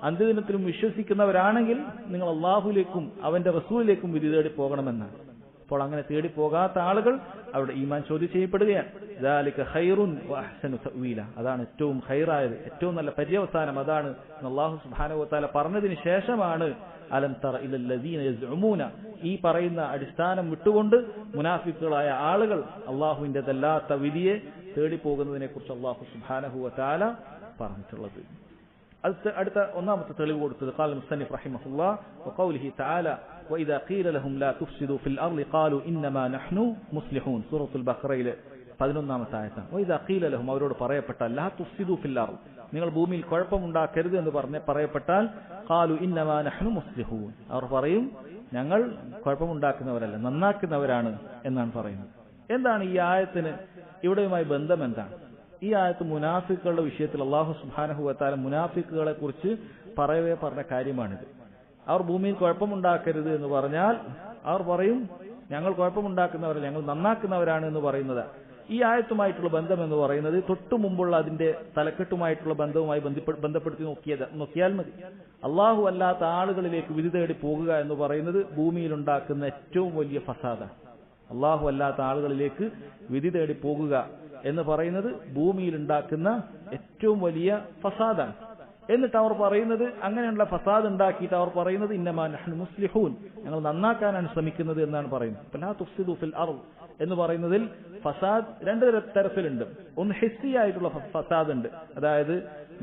അന്ത്യദിനത്തിലും വിശ്വസിക്കുന്നവരാണെങ്കിൽ നിങ്ങൾ അല്ലാഹുവിലേക്കും അവന്റെ റസൂലിലേക്കും വിധി തേടി പോകണമെന്നാണ്. അപ്പോൾ അങ്ങനെ തേടി പോകാത്ത ആളുകൾ അവരുടെ ഈമാൻ ചോദ്യം ചെയ്യപ്പെടുകയാണ്. ദാലിക ഖൈറുൻ വഅഹ്സനു തഅ്വീല, അതാണ് ഏറ്റവും ഖൈറായത്, ഏറ്റവും നല്ല പര്യവസാനം അതാണ് അല്ലാഹു സുബ്ഹാനഹു വ തആല പറഞ്ഞതിന് ശേഷമാണ് അലം തറ ഇലൽ ലദീന യസ്ഉമൂന, ഈ പറയുന്ന അടിസ്ഥാനം വിട്ടുകൊണ്ട് മുനാഫിക്കുകളായ ആളുകൾ അല്ലാഹുവിന്റേതല്ലാത്ത വിധിയെ തേടി പോകുന്നതിനെ കുറിച്ച് അല്ലാഹു സുബ്ഹാനഹു വ തആല പറഞ്ഞിട്ടുള്ളത്. അടുത്ത ഒന്നാമത്തെ തെളിവ് കൊടുത്തത് ഖാല മുസ്തനിഫ് റഹിമഹുല്ലാഹ് വഖൗലിഹി തആല വഇദാ ഖീല ലഹും ലാ തുഫ്സിദു ഫിൽ അർളി ഖാലു ഇന്നമാ നഹ്നു മുസ്ലിഹൂൻ, സൂറത്തുൽ ബഖറയിലെ 11-ാമത്തെ ആയത്താണ്. വഇദാ ഖീല ലഹും, അവരോട് പറയപ്പെട്ടാൽ, ലാ തുഫ്സിദു ഫിൽ അർള്, നിങ്ങൾ ഭൂമിയിൽ കുഴപ്പമുണ്ടാക്കരുത് എന്ന് പറയപ്പെട്ടാൽ, ഖാലു ഇന്നമാ നഹ്നു മുസ്ലിഹൂൻ, അവർ പറയും ഞങ്ങൾ കുഴപ്പമുണ്ടാക്കുന്നവരല്ല നന്നാക്കുന്നവരാണ് എന്നാണ് പറയുന്നത്. എന്താണ് ഈ ആയത്തിന് ഇവിടെയുമായി ബന്ധം? എന്താണ് ഈ ആയത്ത്? മുനാഫിക്കുകളുടെ വിഷയത്തിൽ അല്ലാഹു സുബ്ഹാനഹു വ തആല മുനാഫിക്കുകളെ കുറിച്ച് പറഞ്ഞ കാര്യമാണിത്. അവർ ഭൂമിയിൽ കുഴപ്പമുണ്ടാക്കരുത് എന്ന് പറഞ്ഞാൽ അവർ പറയും ഞങ്ങൾ കുഴപ്പമുണ്ടാക്കുന്നവരല്ല, ഞങ്ങൾ നന്നാക്കുന്നവരാണ് എന്ന് പറയുന്നത്. ഈ ആയത്തുമായിട്ടുള്ള ബന്ധം എന്ന് പറയുന്നത് തൊട്ടു മുമ്പുള്ള അതിന്റെ തലക്കെട്ടുമായിട്ടുള്ള ബന്ധവുമായി ബന്ധപ്പെടുത്തി നോക്കിയാൽ മതി. അള്ളാഹു അല്ലാത്ത ആളുകളിലേക്ക് വിധി തേടി പോകുക എന്ന് പറയുന്നത് ഭൂമിയിൽ ഉണ്ടാക്കുന്ന ഏറ്റവും വലിയ ഫസാദാണ്. അള്ളാഹു അല്ലാത്ത ആളുകളിലേക്ക് വിധി തേടി പോകുക എന്ന് പറയുന്നത് ഭൂമിയിൽ ഉണ്ടാക്കുന്ന ഏറ്റവും വലിയ ഫസാദാണ്. എന്നിട്ട് അവർ പറയുന്നത്, അങ്ങനെയുള്ള ഫസാദ് ഉണ്ടാക്കിയിട്ട് അവർ പറയുന്നത് ഇന്നമാ നഹ്നു മുസ്ലിഹൂൻ, ഞങ്ങൾ നന്നാക്കാനാണ് ശ്രമിക്കുന്നത് എന്നാണ് പറയുന്നത്. ലാ തുഫ്സിദു ഫിൽ അർള് എന്ന് പറയുന്നതിൽ ഫസാദ് രണ്ട് തരത്തിലുണ്ട്. ഒന്ന് ഹിസ്സിയായിട്ടുള്ള ഫസാദ് ഉണ്ട്, അതായത്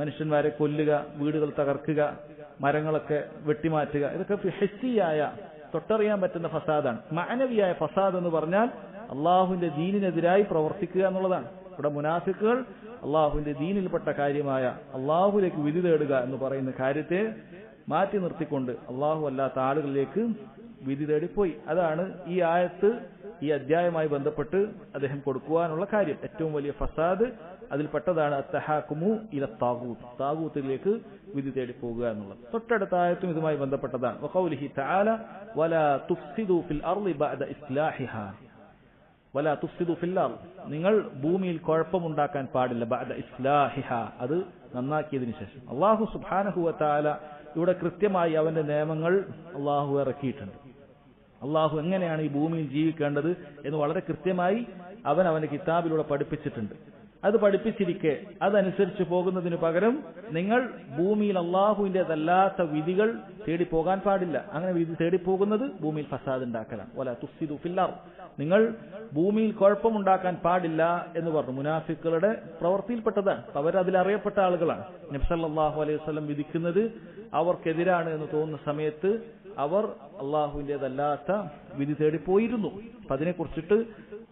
മനുഷ്യന്മാരെ കൊല്ലുക, വീടുകൾ തകർക്കുക, മരങ്ങളൊക്കെ വെട്ടിമാറ്റുക, ഇതൊക്കെ ഹിസ്സിയായ തൊട്ടറിയാൻ പറ്റുന്ന ഫസാദാണ്. മഅനവിയായ ഫസാദ് എന്ന് പറഞ്ഞാൽ അള്ളാഹുവിന്റെ ദീനിനെതിരായി പ്രവർത്തിക്കുക എന്നുള്ളതാണ്. ഇവിടെ മുനാഫിക്കുകൾ അള്ളാഹുവിന്റെ ദീനിൽപ്പെട്ട കാര്യമായ അള്ളാഹുലേക്ക് വിധി തേടുക എന്ന് പറയുന്ന കാര്യത്തെ മാറ്റി നിർത്തിക്കൊണ്ട് അള്ളാഹു അല്ലാത്ത ആളുകളിലേക്ക് വിധി തേടിപ്പോയി. അതാണ് ഈ ആയത്ത്, ഈ അധ്യായവുമായി ബന്ധപ്പെട്ട് അദ്ദേഹം കൊടുക്കുവാനുള്ള കാര്യം. ഏറ്റവും വലിയ ഫസാദ് അതിൽപ്പെട്ടതാണ് അത്തഹാക്കുമു ഇല താഗൂത്ത്, താഗൂത്തിലേക്ക് വിധി തേടി പോകുക എന്നുള്ളത്. തൊട്ടടുത്ത ആയത്തും ഇതുമായി ബന്ധപ്പെട്ടതാണ്. വഖൗലിഹി തആല വലാ തുഫ്സിദു ഫിൽ അർളി ബഅദ ഇസ്ലാഹിഹാ, വലാ തുഫ്സിദു ഫിൽ അർള്, നിങ്ങൾ ഭൂമിയിൽ കുഴപ്പമുണ്ടാക്കാൻ പാടില്ല. ബഅദ ഇസ്ലാഹിഹാ, അത് നന്നാക്കിയതിനു ശേഷം. അല്ലാഹു സുബ്ഹാനഹു വ തആല ഇവിടെ കൃത്യമായി അവന്റെ നിയമങ്ങൾ അല്ലാഹു ഇറക്കിയിട്ടുണ്ട്. അള്ളാഹു എങ്ങനെയാണ് ഈ ഭൂമിയിൽ ജീവിക്കേണ്ടത് എന്ന് വളരെ കൃത്യമായി അവന്റെ കിതാബിലൂടെ പഠിപ്പിച്ചിട്ടുണ്ട്. അത് പഠിപ്പിച്ചിരിക്കെ അതനുസരിച്ച് പോകുന്നതിന് പകരം നിങ്ങൾ ഭൂമിയിൽ അള്ളാഹുവിന്റേതല്ലാത്ത വിധികൾ തേടി പോകാൻ പാടില്ല. അങ്ങനെ വിധി തേടിപ്പോകുന്നത് ഭൂമിയിൽ ഫസാദ് ഉണ്ടാക്കലാണ്. വലാ തുഫ്സിദു ഫിൽ അർള്, നിങ്ങൾ ഭൂമിയിൽ കുഴപ്പമുണ്ടാക്കാൻ പാടില്ല എന്ന് പറഞ്ഞു. മുനാഫിക്കുകളുടെ പ്രവൃത്തിയിൽപ്പെട്ടതാണ്. അവരതിലറിയപ്പെട്ട ആളുകളാണ്. നബി സല്ലല്ലാഹു അലൈഹി വസല്ലം വിധിക്കുന്നത് അവർക്കെതിരാണ് എന്ന് തോന്നുന്ന സമയത്ത് അവർ അള്ളാഹുവിൻ്റെതല്ലാത്ത വിധി തേടിപ്പോയിരുന്നു. അപ്പൊ അതിനെക്കുറിച്ചിട്ട്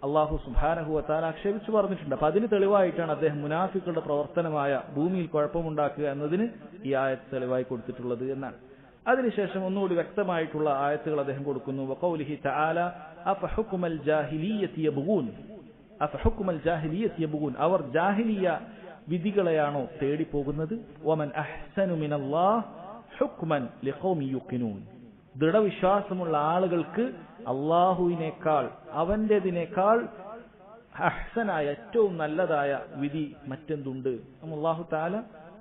അള്ളാഹു സുബ്ഹാനഹു വ തആല ആക്ഷേപിച്ചു പറഞ്ഞിട്ടുണ്ട്. അപ്പൊ അതിന് തെളിവായിട്ടാണ് അദ്ദേഹം മുനാഫിക്കുകളുടെ പ്രവർത്തനമായ ഭൂമിയിൽ കുഴപ്പമുണ്ടാക്കുക എന്നതിന് ഈ ആയത്ത് തെളിവായി കൊടുത്തിട്ടുള്ളത് എന്നാണ്. അതിനുശേഷം ഒന്നുകൂടി വ്യക്തമായിട്ടുള്ള ആയത്തുകൾ അദ്ദേഹം കൊടുക്കുന്നു. വഖൗലിഹി തആല അഫഹുക്മൽ ജാഹിലിയ്യതി യബ്ഗൂൻ, അഫഹുക്മൽ ജാഹിലിയ്യതി യബ്ഗൂൻ, അവർ ജാഹിലിയ വിധികളെയാണോ തേടിപ്പോകുന്നത്? വമൻ അഹ്സനു മിനല്ലാഹ് ഹുക്മൻ ലിഖൗമി യുഖിനൂൻ, ദൃഢവിശ്വാസമുള്ള ആളുകൾക്ക് അള്ളാഹുവിനേക്കാൾ അവന്റേതിനേക്കാൾ അഹ്സനായ ഏറ്റവും നല്ലതായ വിധി മറ്റെന്തുണ്ട്? അല്ലാഹു തആല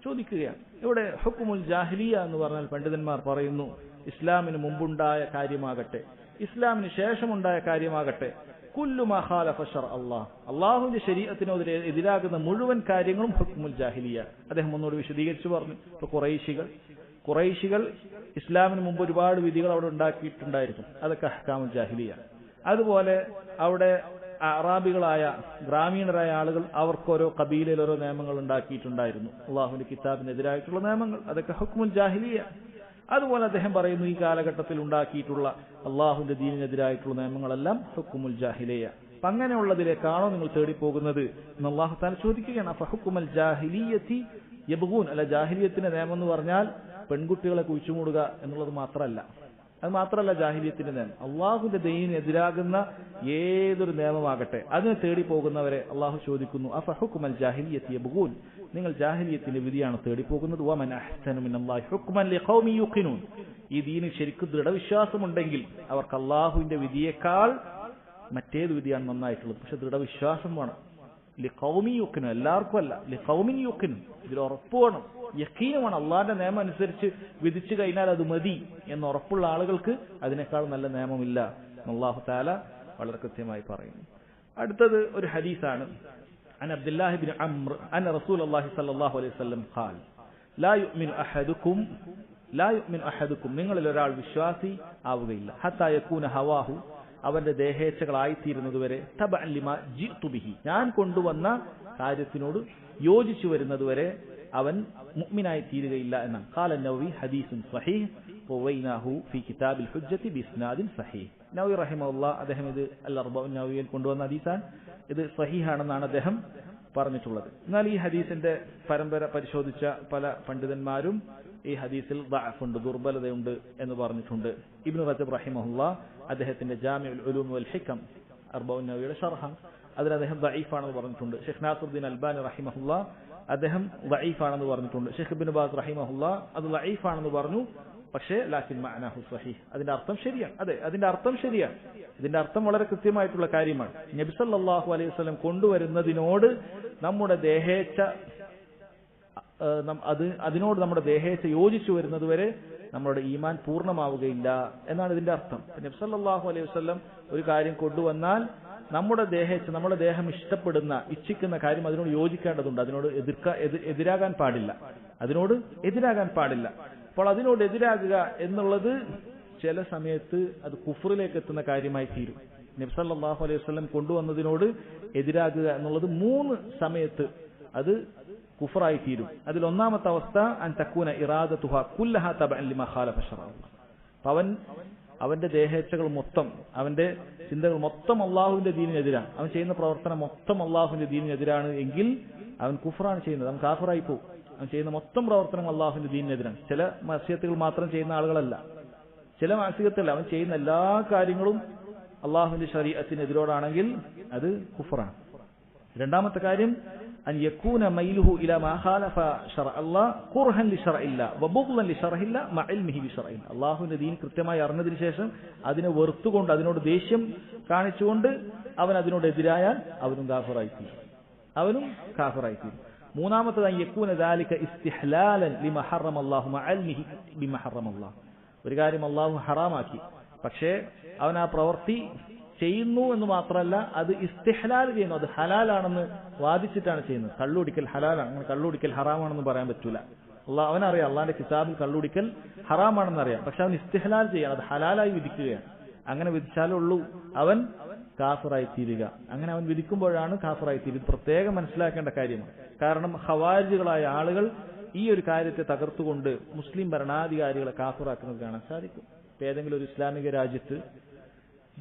ചോദിക്കുകയാണ്. ഇവിടെ ഹുക്മുൽ ജാഹിലിയ എന്ന് പറഞ്ഞാൽ പണ്ഡിതന്മാർ പറയുന്നു, ഇസ്ലാമിന് മുമ്പുണ്ടായ കാര്യമാകട്ടെ ഇസ്ലാമിന് ശേഷമുണ്ടായ കാര്യമാകട്ടെ, കുല്ലു മാ ഖാലഫ ശർഅ അല്ലാഹ്, അള്ളാഹുവിന്റെ ശരീഅത്തിനോട് എതിരാകുന്ന മുഴുവൻ കാര്യങ്ങളും ഹുക്മുൽ ജാഹിലിയ. അദ്ദേഹം ഒന്നുകൂടി വിശദീകരിച്ചു പറഞ്ഞു. ഇപ്പൊ ഖുറൈശികൾ ഇസ്ലാമിന് മുമ്പ് ഒരുപാട് വിധികൾ അവിടെ ഉണ്ടാക്കിയിട്ടുണ്ടായിരുന്നു, അതൊക്കെ അഹ്കാമുൽ ജാഹിലിയ. അതുപോലെ അവിടെ അറാബികളായ ഗ്രാമീണരായ ആളുകൾ അവർക്ക് ഓരോ കബീലയിൽ ഓരോ നിയമങ്ങൾ ഉണ്ടാക്കിയിട്ടുണ്ടായിരുന്നു, അള്ളാഹുവിന്റെ കിതാബിനെതിരായിട്ടുള്ള നിയമങ്ങൾ, അതൊക്കെ ഹുക്മുൽ ജാഹിലിയ. അതുപോലെ അദ്ദേഹം പറയുന്നു, ഈ കാലഘട്ടത്തിൽ ഉണ്ടാക്കിയിട്ടുള്ള അള്ളാഹുവിന്റെ ദീനിനെതിരായിട്ടുള്ള നിയമങ്ങളെല്ലാം ഹുക്മുൽ ജാഹിലിയ. അപ്പൊ അങ്ങനെയുള്ളതിലേക്കാണോ നിങ്ങൾ തേടിപ്പോകുന്നത് എന്ന് അള്ളാഹു തആല ചോദിക്കുകയാണ്. അപ്പൊ ഹുക്മുൽ ജാഹിലിയ്യതി യബ്ഗൂൻ, അല്ല ജാഹിലിയത്തിന്റെ നിയമം എന്ന് പറഞ്ഞാൽ പെൺകുട്ടികളെ കുഴിച്ചുമൂടുക എന്നുള്ളത് മാത്രമല്ല. അത് മാത്രമല്ല ജാഹിലിയത്തിന്റെ നിയമം, അള്ളാഹുവിന്റെ ദീനിനെതിരാകുന്ന ഏതൊരു നിയമമാകട്ടെ അതിനെ തേടി പോകുന്നവരെ അള്ളാഹു ചോദിക്കുന്നു, അഫഹുക്മൽ ജാഹിലിയ്യതി യബ്ഗൂൻ, നിങ്ങൾ ജാഹിലിയത്തിന്റെ വിധിയാണ് തേടിപ്പോകുന്നത്. വമൻ അഹ്സനു മിനല്ലാഹി ഹുക്മൻ ലിഖൗമി യുഖിനൂൻ, ഈ ദീനിൽ ശരിക്കും ദൃഢവിശ്വാസമുണ്ടെങ്കിൽ അവർക്ക് അള്ളാഹുവിന്റെ വിധിയേക്കാൾ മറ്റേത് വിധിയാണ് നന്നായിട്ടുള്ളത്. പക്ഷെ ദൃഢവിശ്വാസം വേണം. ലിഖൗമി യുഖിനൂൻ, എല്ലാവർക്കും അല്ല, ലിഖൗമിൻ യുഖിനൂൻ, ഇതിൽ ഉറപ്പ് വേണം, യഖീനുമാണ്. അള്ളാഹിന്റെ നിയമം അനുസരിച്ച് വിധിച്ചു കഴിഞ്ഞാൽ അത് മതി എന്ന് ഉറപ്പുള്ള ആളുകൾക്ക് അതിനേക്കാൾ നല്ല നിയമമില്ല അല്ലാഹു തആല വളരെ കൃത്യമായി പറയുന്നു. അടുത്തത് ഒരു ഹദീസാണ്. അൻ അബ്ദുല്ലാഹി ഇബ്നു അംർ അൻ റസൂലുള്ളാഹി സ്വല്ലല്ലാഹു അലൈഹി വസല്ലം ഖാൽ ലാ യുഅ്മിനു അഹദുക്കും, നിങ്ങളിൽ ഒരാൾ വിശ്വാസി ആവുകയില്ല, ഹത്താ യകൂന ഹവാഹു, അവന്റെ ദേഹേച്ഛകളായിത്തീരുന്നതുവരെ, തബഅൻ ലിമാ ജിഅ്തു ബിഹി, ഞാൻ കൊണ്ടുവന്ന കാര്യത്തിനോട് യോജിച്ചു വരുന്നതുവരെ അവൻ മുഅ്മിനായി തീരുകയില്ല എന്നാണ്. ഖാല നവവി ഹദീസുൻ സ്വഹീഹ് വവൈനാഹു ഫീ കിതാബിൽ ഹുജ്ജത്തി ബിസ്നാദിൻ സ്വഹീഹ്. നവവി റഹിമഹുല്ലാഹ് അദ്ദേഹം ഇത് അൽ-അർബഉൻ നവവിയിൽ കൊണ്ടുവന്ന ഹദീസാണ്. ഇത് സ്വഹീഹാണെന്നാണ് അദ്ദേഹം പറഞ്ഞിട്ടുള്ളത്. എന്നാൽ ഈ ഹദീസിന്റെ പരമ്പര പരിശോധിച്ച പല പണ്ഡിതന്മാരും ഈ ഹദീസിൽ ദഅഫുണ്ട്, ദുർബലതയുണ്ട് എന്ന് പറഞ്ഞിട്ടുണ്ട്. ഇബ്നു റജബ് റഹിമഹുല്ലാഹ് അദ്ദേഹത്തിന്റെ ജാമിഉൽ ഉലൂം വൽ ഹികം അർബഉൻ നവവിയുടെ ശർഹ് അതിൽ അദ്ദേഹം ദഈഫാണെന്ന് പറഞ്ഞിട്ടുണ്ട്. ഷെയ്ഖ് നാസിറുദ്ദീൻ അൽബാനി റഹിമഹുല്ലാഹ് അദ്ദേഹം ദഈഫാണെന്ന് പറഞ്ഞിട്ടുണ്ട്. ഷെയ്ഖ് ഇബ്നു ബാസ് റഹിമഹുല്ലാഹ് അത് ദഈഫാണെന്ന് പറഞ്ഞു. പക്ഷേ ലാകിൻ മഅനാഹു സ്വഹീഹ്, അതിന്റെ അർത്ഥം ശരിയാണ്. അതെ, അതിന്റെ അർത്ഥം ശരിയാണ്. ഇതിന്റെ അർത്ഥം വളരെ കൃത്യമായിട്ടുള്ള കാര്യമാണ്. നബി സല്ലല്ലാഹു അലൈഹി വസല്ലം കൊണ്ടുവരുന്നതിനോട് നമ്മുടെ ദേഹേച്ഛ അതിനോട് നമ്മുടെ ദേഹേച്ഛ യോജിച്ചു വരുന്നത് വരെ നമ്മുടെ ഈമാൻ പൂർണ്ണമാവുകയില്ല എന്നാണ് ഇതിന്റെ അർത്ഥം. നബി സല്ലല്ലാഹു അലൈഹി വസല്ലം ഒരു കാര്യം കൊണ്ടുവന്നാൽ നമ്മുടെ നമ്മുടെ ദേഹം ഇച്ഛിക്കുന്ന കാര്യം അതിനോട് യോജിക്കേണ്ടതുണ്ട്, അതിനോട് എതിരാകാൻ പാടില്ല. അപ്പോൾ അതിനോട് എതിരാകുക എന്നുള്ളത് ചില സമയത്ത് അത് കുഫറിലേക്ക് എത്തുന്ന കാര്യമായി തീരും. നബി സല്ലല്ലാഹു അലൈഹി വസല്ലം കൊണ്ടുവന്നതിനോട് എതിരാകുക എന്നുള്ളത് 3 സമയത്ത് അത് കുഫറായി തീരും. അതിൽ ഒന്നാമത്തെ അവസ്ഥ അൻ തകൂന ഇറാദതുഹാ കുല്ലഹാ തബഅൻ ലിമാ ഖാലഫ ശർഅ. അവന്റെ ദേഹേച്ഛകൾ മൊത്തം, അവന്റെ ചിന്തകൾ മൊത്തം അള്ളാഹുവിന്റെ ദീനിനെതിരാണ്, അവൻ ചെയ്യുന്ന പ്രവർത്തനം മൊത്തം അള്ളാഹുവിന്റെ ദീനിനെതിരാണ് എങ്കിൽ അവൻ കുഫറാണ് ചെയ്യുന്നത്, അവൻ കാഫിറായി പോകും. അവൻ ചെയ്യുന്ന മൊത്തം പ്രവർത്തനം അള്ളാഹുവിന്റെ ദീനിനെതിരാണ്. ചില മഅസിയത്തുകൾ മാത്രം ചെയ്യുന്ന ആളുകളല്ല, ചില മഅസിയത്തല്ല, അവൻ ചെയ്യുന്ന എല്ലാ കാര്യങ്ങളും അള്ളാഹുവിന്റെ ശരീഅത്തിനെതിരോടാണെങ്കിൽ അത് കുഫറാണ്. രണ്ടാമത്തെ കാര്യം അൻ യകൂന മൈലുഹു ഇലാ മാ ഖാലഫ ശർഅ അല്ലാഹ് ഖുർഹൻ ലിശർഇല്ലാഹ് വബുഗ്ളൻ ലിശർഇല്ലാഹ് മഅ ഇൽമിഹി ബിശർഇല്ലാഹ്. അല്ലാഹുവിന്റെ ദീൻ കൃത്യമായി അറിഞ്ഞതിന് ശേഷം അതിനെ വെറുത്തുകൊണ്ട് അതിനോട് ദേഷ്യം കാണിച്ചുകൊണ്ട് അവൻ അതിനോട് എതിരായാൽ അവനും കാഫിറായി തീരും. മൂന്നാമത്തേത് അൻ യകൂന ദാലിക ഇസ്തിഹ്ലാലൻ ലിമാ ഹറമല്ലാഹു മഅ ഇൽമിഹി ബിമാ ഹറമല്ലാഹ്. ഒരു കാര്യം അല്ലാഹു ഹറാമാക്കി, പക്ഷേ അവൻ ആ പ്രവൃത്തി ചെയ്യുന്നു എന്ന് മാത്രമല്ല അത് ഇസ്തിഹ്ലാൽ ചെയ്യുന്നു, അത് ഹലാലാണെന്ന് വാദിച്ചിട്ടാണ് ചെയ്യുന്നത്. കള്ളുടിക്കൽ ഹലാലാണ്, അങ്ങനെ കള്ളുടിക്കൽ ഹറാമാണെന്ന് പറയാൻ പറ്റൂല. അവനറിയാം അള്ളാന്റെ കിതാബിൽ കള്ളുടിക്കൽ ഹറാമാണെന്ന് അറിയാം, പക്ഷെ അവൻ ഇസ്തിഹ്ലാൽ ചെയ്യണം, അത് ഹലാലായി വിധിക്കുകയാണ്. അങ്ങനെ വിധിച്ചാലുള്ളൂ അവൻ കാഫിറായി തീരുക. അങ്ങനെ അവൻ വിധിക്കുമ്പോഴാണ് കാഫിറായി തീരുക. പ്രത്യേകം മനസ്സിലാക്കേണ്ട കാര്യമാണ്. കാരണം ഖവാരിജുകളായ ആളുകൾ ഈ ഒരു കാര്യത്തെ തകർത്തുകൊണ്ട് മുസ്ലിം ഭരണാധികാരികളെ കാഫിറാക്കുന്നത് കാണാൻ സാധിക്കും. ഏതെങ്കിലും ഒരു ഇസ്ലാമിക രാജ്യത്ത്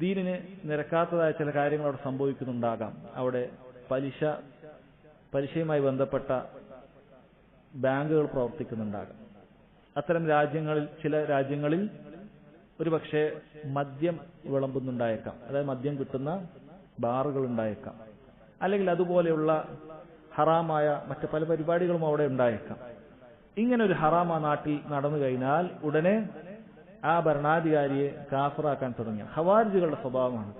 ദീനിന് നിരക്കാത്തതായ ചില കാര്യങ്ങൾ അവിടെ സംഭവിക്കുന്നുണ്ടാകാം. അവിടെ പലിശയുമായി ബന്ധപ്പെട്ട ബാങ്കുകൾ പ്രവർത്തിക്കുന്നുണ്ടാകാം. അത്തരം രാജ്യങ്ങളിൽ, ചില രാജ്യങ്ങളിൽ ഒരുപക്ഷെ മദ്യം വിളമ്പുന്നുണ്ടായേക്കാം, അതായത് മദ്യം കിട്ടുന്ന ബാറുകൾ ഉണ്ടായേക്കാം. അല്ലെങ്കിൽ അതുപോലെയുള്ള ഹറാമായ മറ്റ് പല പരിപാടികളും അവിടെ ഉണ്ടായേക്കാം. ഇങ്ങനെ ഒരു ഹറാം ആ നാട്ടിൽ നടന്നു കഴിഞ്ഞാൽ ഉടനെ ആ ഭരണാധികാരിയെ കാഫിറാക്കാൻ തുടങ്ങിയ ഖവാരിജുകളുടെ സ്വഭാവമാണ്.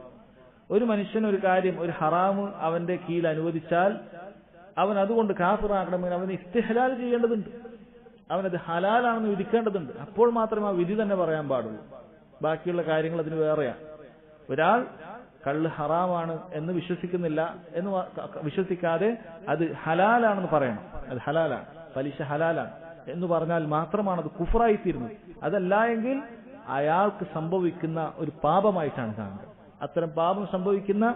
ഒരു മനുഷ്യൻ ഒരു കാര്യം, ഒരു ഹറാമ് അവന്റെ കീഴിൽ അനുവദിച്ചാൽ അവൻ അതുകൊണ്ട് കാഫിറാക്കണമെങ്കിൽ അവന് ഇസ്തിഹ്ലാൽ ചെയ്യേണ്ടതുണ്ട്, അവനത് ഹലാലാണെന്ന് വിധിക്കേണ്ടതുണ്ട്. അപ്പോൾ മാത്രമേ ആ വിധി തന്നെ പറയാൻ പാടുള്ളൂ. ബാക്കിയുള്ള കാര്യങ്ങൾ അതിന് വേറെയാണ്. ഒരാൾ കള്ള് ഹറാമാണ് എന്ന് വിശ്വസിക്കുന്നില്ല, എന്ന് വിശ്വസിക്കാതെ അത് ഹലാലാണെന്ന് പറയണം. അത് ഹലാലാണ്, പലിശ ഹലാലാണ് എന്ന് പറഞ്ഞാൽ മാത്രമാണ് അത് കുഫറായിത്തീരുന്നത്. അതല്ല എങ്കിൽ അയാൾക്ക് സംഭവിക്കുന്ന ഒരു പാപമായിട്ടാണ് കാണുന്നത്. അത്തരം പാപം സംഭവിക്കുന്ന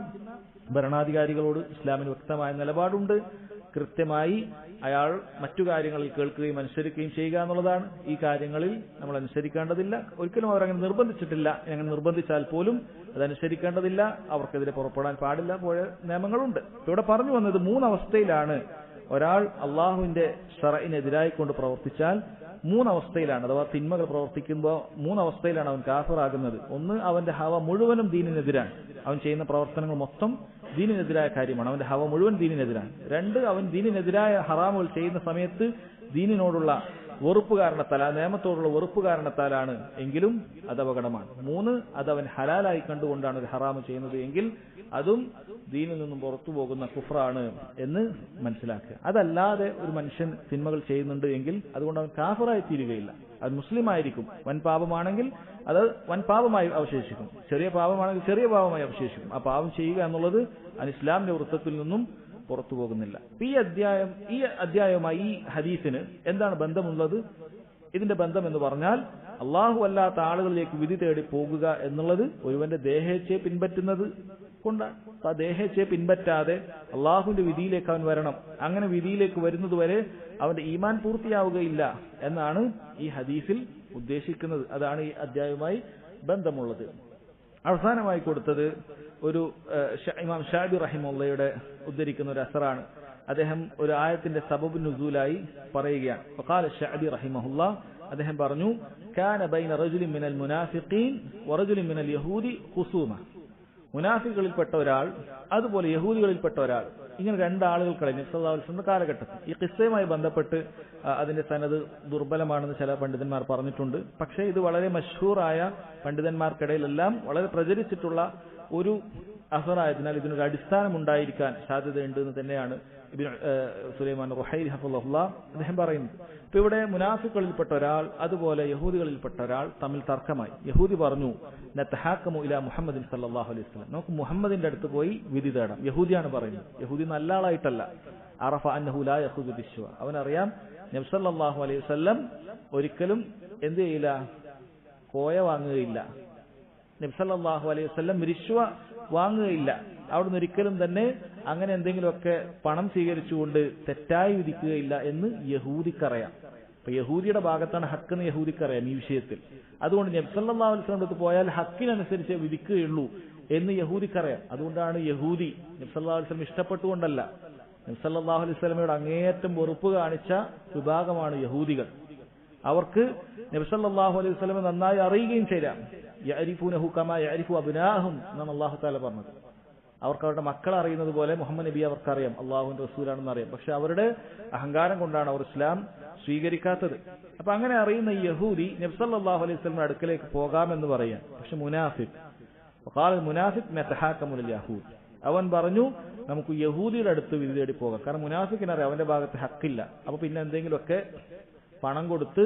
ഭരണാധികാരികളോട് ഇസ്ലാമിന് വ്യക്തമായ നിലപാടുണ്ട്. കൃത്യമായി അയാൾ മറ്റു കാര്യങ്ങളിൽ കേൾക്കുകയും അനുസരിക്കുകയും ചെയ്യുക എന്നുള്ളതാണ്. ഈ കാര്യങ്ങളിൽ നമ്മൾ അനുസരിക്കേണ്ടതില്ല. ഒരിക്കലും അവരങ്ങനെ നിർബന്ധിച്ചിട്ടില്ല. അങ്ങനെ നിർബന്ധിച്ചാൽ പോലും അതനുസരിക്കേണ്ടതില്ല. അവർക്കെതിരെ പുറപ്പെടാൻ പാടില്ല. പോയ നിയമങ്ങളുണ്ട്. ഇവിടെ പറഞ്ഞു വന്നത് 3 അവസ്ഥയിലാണ് ഒരാൾ അള്ളാഹുവിന്റെ ശറഇനെതിരായിക്കൊണ്ട് പ്രവർത്തിച്ചാൽ 3 അവസ്ഥയിലാണ്, അഥവാ തിന്മകൾ പ്രവർത്തിക്കുമ്പോൾ 3 അവസ്ഥയിലാണ് അവൻ കാഫിറാകുന്നത്. ഒന്ന്, അവന്റെ ഹവ മുഴുവനും ദീനിനെതിരാണ്. അവൻ ചെയ്യുന്ന പ്രവർത്തനങ്ങൾ മൊത്തം ദീനിനെതിരായ കാര്യമാണ്. അവന്റെ ഹവ മുഴുവൻ ദീനിനെതിരാണ്. 2, അവൻ ദീനിനെതിരായ ഹറാമുകൾ ചെയ്യുന്ന സമയത്ത് ദീനിനോടുള്ള വെറുപ്പ് കാരണത്താൽ, ആ നിയമത്തോടുള്ള വെറുപ്പ് കാരണത്താലാണ് എങ്കിലും അത് അപകടമാണ്. 3, അതവൻ ഹലാലായി കണ്ടുകൊണ്ടാണ് ഒരു ഹറാമ് ചെയ്യുന്നത് എങ്കിൽ അതും ദീനിൽ നിന്നും പുറത്തു പോകുന്ന കുഫ്റാണ് എന്ന് മനസ്സിലാക്കുക. അതല്ലാതെ ഒരു മനുഷ്യൻ തിന്മകൾ ചെയ്യുന്നുണ്ട് എങ്കിൽ അതുകൊണ്ട് അവൻ കാഫിറായി തീരുകയില്ല. അത് മുസ്ലിം ആയിരിക്കും. വൻ പാപമാണെങ്കിൽ അത് വൻ പാപമായി അവശേഷിക്കും, ചെറിയ പാപമാണെങ്കിൽ ചെറിയ പാപമായി അവശേഷിക്കും. ആ പാപം ചെയ്യുക എന്നുള്ളത് ഇസ്ലാമിന്റെ വൃത്തത്തിൽ നിന്നും പുറത്തു പോകുന്നില്ല. ഈ അധ്യായവുമായി ഈ ഹദീസിന് എന്താണ് ബന്ധമുള്ളത്? ഇതിന്റെ ബന്ധം എന്ന് പറഞ്ഞാൽ അള്ളാഹു അല്ലാത്ത ആളുകളിലേക്ക് വിധി തേടി പോകുക എന്നുള്ളത് ഒരുവന്റെ ദേഹേച്ഛയെ പിൻപറ്റുന്നത് കൊണ്ടാണ്. ആ ദേഹേച്ഛയെ പിൻപറ്റാതെ അള്ളാഹുവിന്റെ വിധിയിലേക്ക് അവൻ വരണം. അങ്ങനെ വിധിയിലേക്ക് വരുന്നതുവരെ അവന്റെ ഈമാൻ പൂർത്തിയാവുകയില്ല എന്നാണ് ഈ ഹദീസിൽ ഉദ്ദേശിക്കുന്നത്. അതാണ് ഈ അധ്യായവുമായി ബന്ധമുള്ളത്. അവസാനമായി കൊടുത്തത് ഒരു ഇമാം ഷാബി റഹിമഹുള്ളയുടെ ഉദ്ധരിക്കുന്ന ഒരു അസറാണ്. അദ്ദേഹം ഒരു ആയത്തിന്റെ സബബ് നുസൂലായി പറയുകയാണ്. ഫഖാല ഷഅബി റഹിമഹുള്ള, അദ്ദേഹം പറഞ്ഞു, കാന ബൈന റജുലിൻ മിനൽ മുനാഫിഖീൻ വറജുലിൻ മിനൽ യഹൂദി ഖുസൂമ. മുനാഫികളിൽപ്പെട്ട ഒരാൾ അതുപോലെ യഹൂദികളിൽപ്പെട്ട ഒരാൾ, ഇങ്ങനെ 2 ആളുകൾക്കിടയിൽ നബി സല്ലല്ലാഹു അലൈഹി വസല്ലം കാലഘട്ടത്തിൽ. ഈ ഖിസ്സയുമായി ബന്ധപ്പെട്ട് അതിന്റെ സനദ് ദുർബലമാണെന്ന് ചില പണ്ഡിതന്മാർ പറഞ്ഞിട്ടുണ്ട്. പക്ഷേ ഇത് വളരെ മഷ്ഹൂറായ പണ്ഡിതന്മാർക്കിടയിലെല്ലാം വളരെ പ്രചരിച്ചിട്ടുള്ള ഒരു അസറായതിനാൽ ഇതിനൊരു അടിസ്ഥാനം ഉണ്ടായിരിക്കാൻ സാധ്യതയുണ്ട് എന്ന് തന്നെയാണ് സുലൈമാൻ റുഹൈലി ഹഫളഹുല്ലാ അദ്ദേഹം പറയുന്നത്. ഇപ്പൊ ഇവിടെ മുനാഫിഖുകളിൽപ്പെട്ട ഒരാൾ അതുപോലെ യഹൂദികളിൽപ്പെട്ട ഒരാൾ തമ്മിൽ തർക്കമായി. യഹൂദി പറഞ്ഞു, നതഹാക്കമു ഇലാ മുഹമ്മദിൻ സല്ലല്ലാഹു അലൈഹി വസല്ലം, നമുക്ക് മുഹമ്മദിന്റെ അടുത്ത് പോയി വിധി തേടാം. യഹൂദിയാണ് പറയുന്നത്. യഹൂദി നല്ല ആളായിട്ടല്ല. അറഫ അന്നഹു ലാ യഖുദു ബിശ്വ, അവനറിയാം നബി സല്ലല്ലാഹു അലൈഹി വസല്ലം ഒരിക്കലും എന്ത് ചെയ്യില്ല, കോയ വാങ്ങുകയില്ല. നബി സല്ലല്ലാഹു അലൈഹി വസല്ലം റിശ്വ വാങ്ങുകയില്ല. അവിടുന്ന് ഒരിക്കലും തന്നെ അങ്ങനെ എന്തെങ്കിലുമൊക്കെ പണം സ്വീകരിച്ചുകൊണ്ട് തെറ്റായി വിധിക്കുകയില്ല എന്ന് യഹൂദിക്കറിയാം. അപ്പൊ യഹൂദിയുടെ ഭാഗത്താണ് ഹക്കെന്ന് യഹൂദിക്കറിയാം ഈ വിഷയത്തിൽ. അതുകൊണ്ട് നബി സല്ലല്ലാഹു അലൈഹി വസല്ലം അടുത്ത് പോയാൽ ഹക്കിനനുസരിച്ച് വിധിക്കുകയുള്ളൂ എന്ന് യഹൂദിക്കറിയാം. അതുകൊണ്ടാണ് യഹൂദി നബി സല്ലല്ലാഹു അലൈഹി വസല്ലം ഇഷ്ടപ്പെട്ടുകൊണ്ടല്ല, നബി സല്ലല്ലാഹു അലൈഹി വസല്ലമയോട് അങ്ങേയറ്റം വെറുപ്പ് കാണിച്ച വിഭാഗമാണ് യഹൂദികൾ. അവർക്ക് നബി സല്ലല്ലാഹു അലൈഹി വസല്ലം നന്നായി അറിയുകയും ചെയ്യാം. യഅരിഫൂനഹു കമാ യഅരിഫു അബ്നാഅഹും എന്നാണ് അല്ലാഹു തആല പറഞ്ഞത്. അവർക്ക് അവരുടെ മക്കളെ അറിയുന്നത് പോലെ മുഹമ്മദ് നബി അവർക്കറിയാം, അള്ളാഹുവിന്റെ റസൂലാണെന്ന് അറിയാം. പക്ഷെ അവരുടെ അഹങ്കാരം കൊണ്ടാണ് അവർ ഇസ്ലാം സ്വീകരിക്കാത്തത്. അപ്പൊ അങ്ങനെ അറിയുന്ന ഈ യഹൂദി നബി സല്ലല്ലാഹു അലൈഹി വസല്ലമയുടെ അടുക്കലേക്ക് പോകാമെന്ന് പറയാം. പക്ഷെ മുനാഫിഖ് നതഹാക്കമു ലിൽ യഹൂദ്, അവൻ പറഞ്ഞു നമുക്ക് യഹൂദിയുടെ അടുത്ത് വിധി തേടി പോകാം. കാരണം മുനാഫിക്കിനറിയാം അവന്റെ ഭാഗത്ത് ഹക്കില്ല. അപ്പൊ പിന്നെ എന്തെങ്കിലുമൊക്കെ പണം കൊടുത്ത്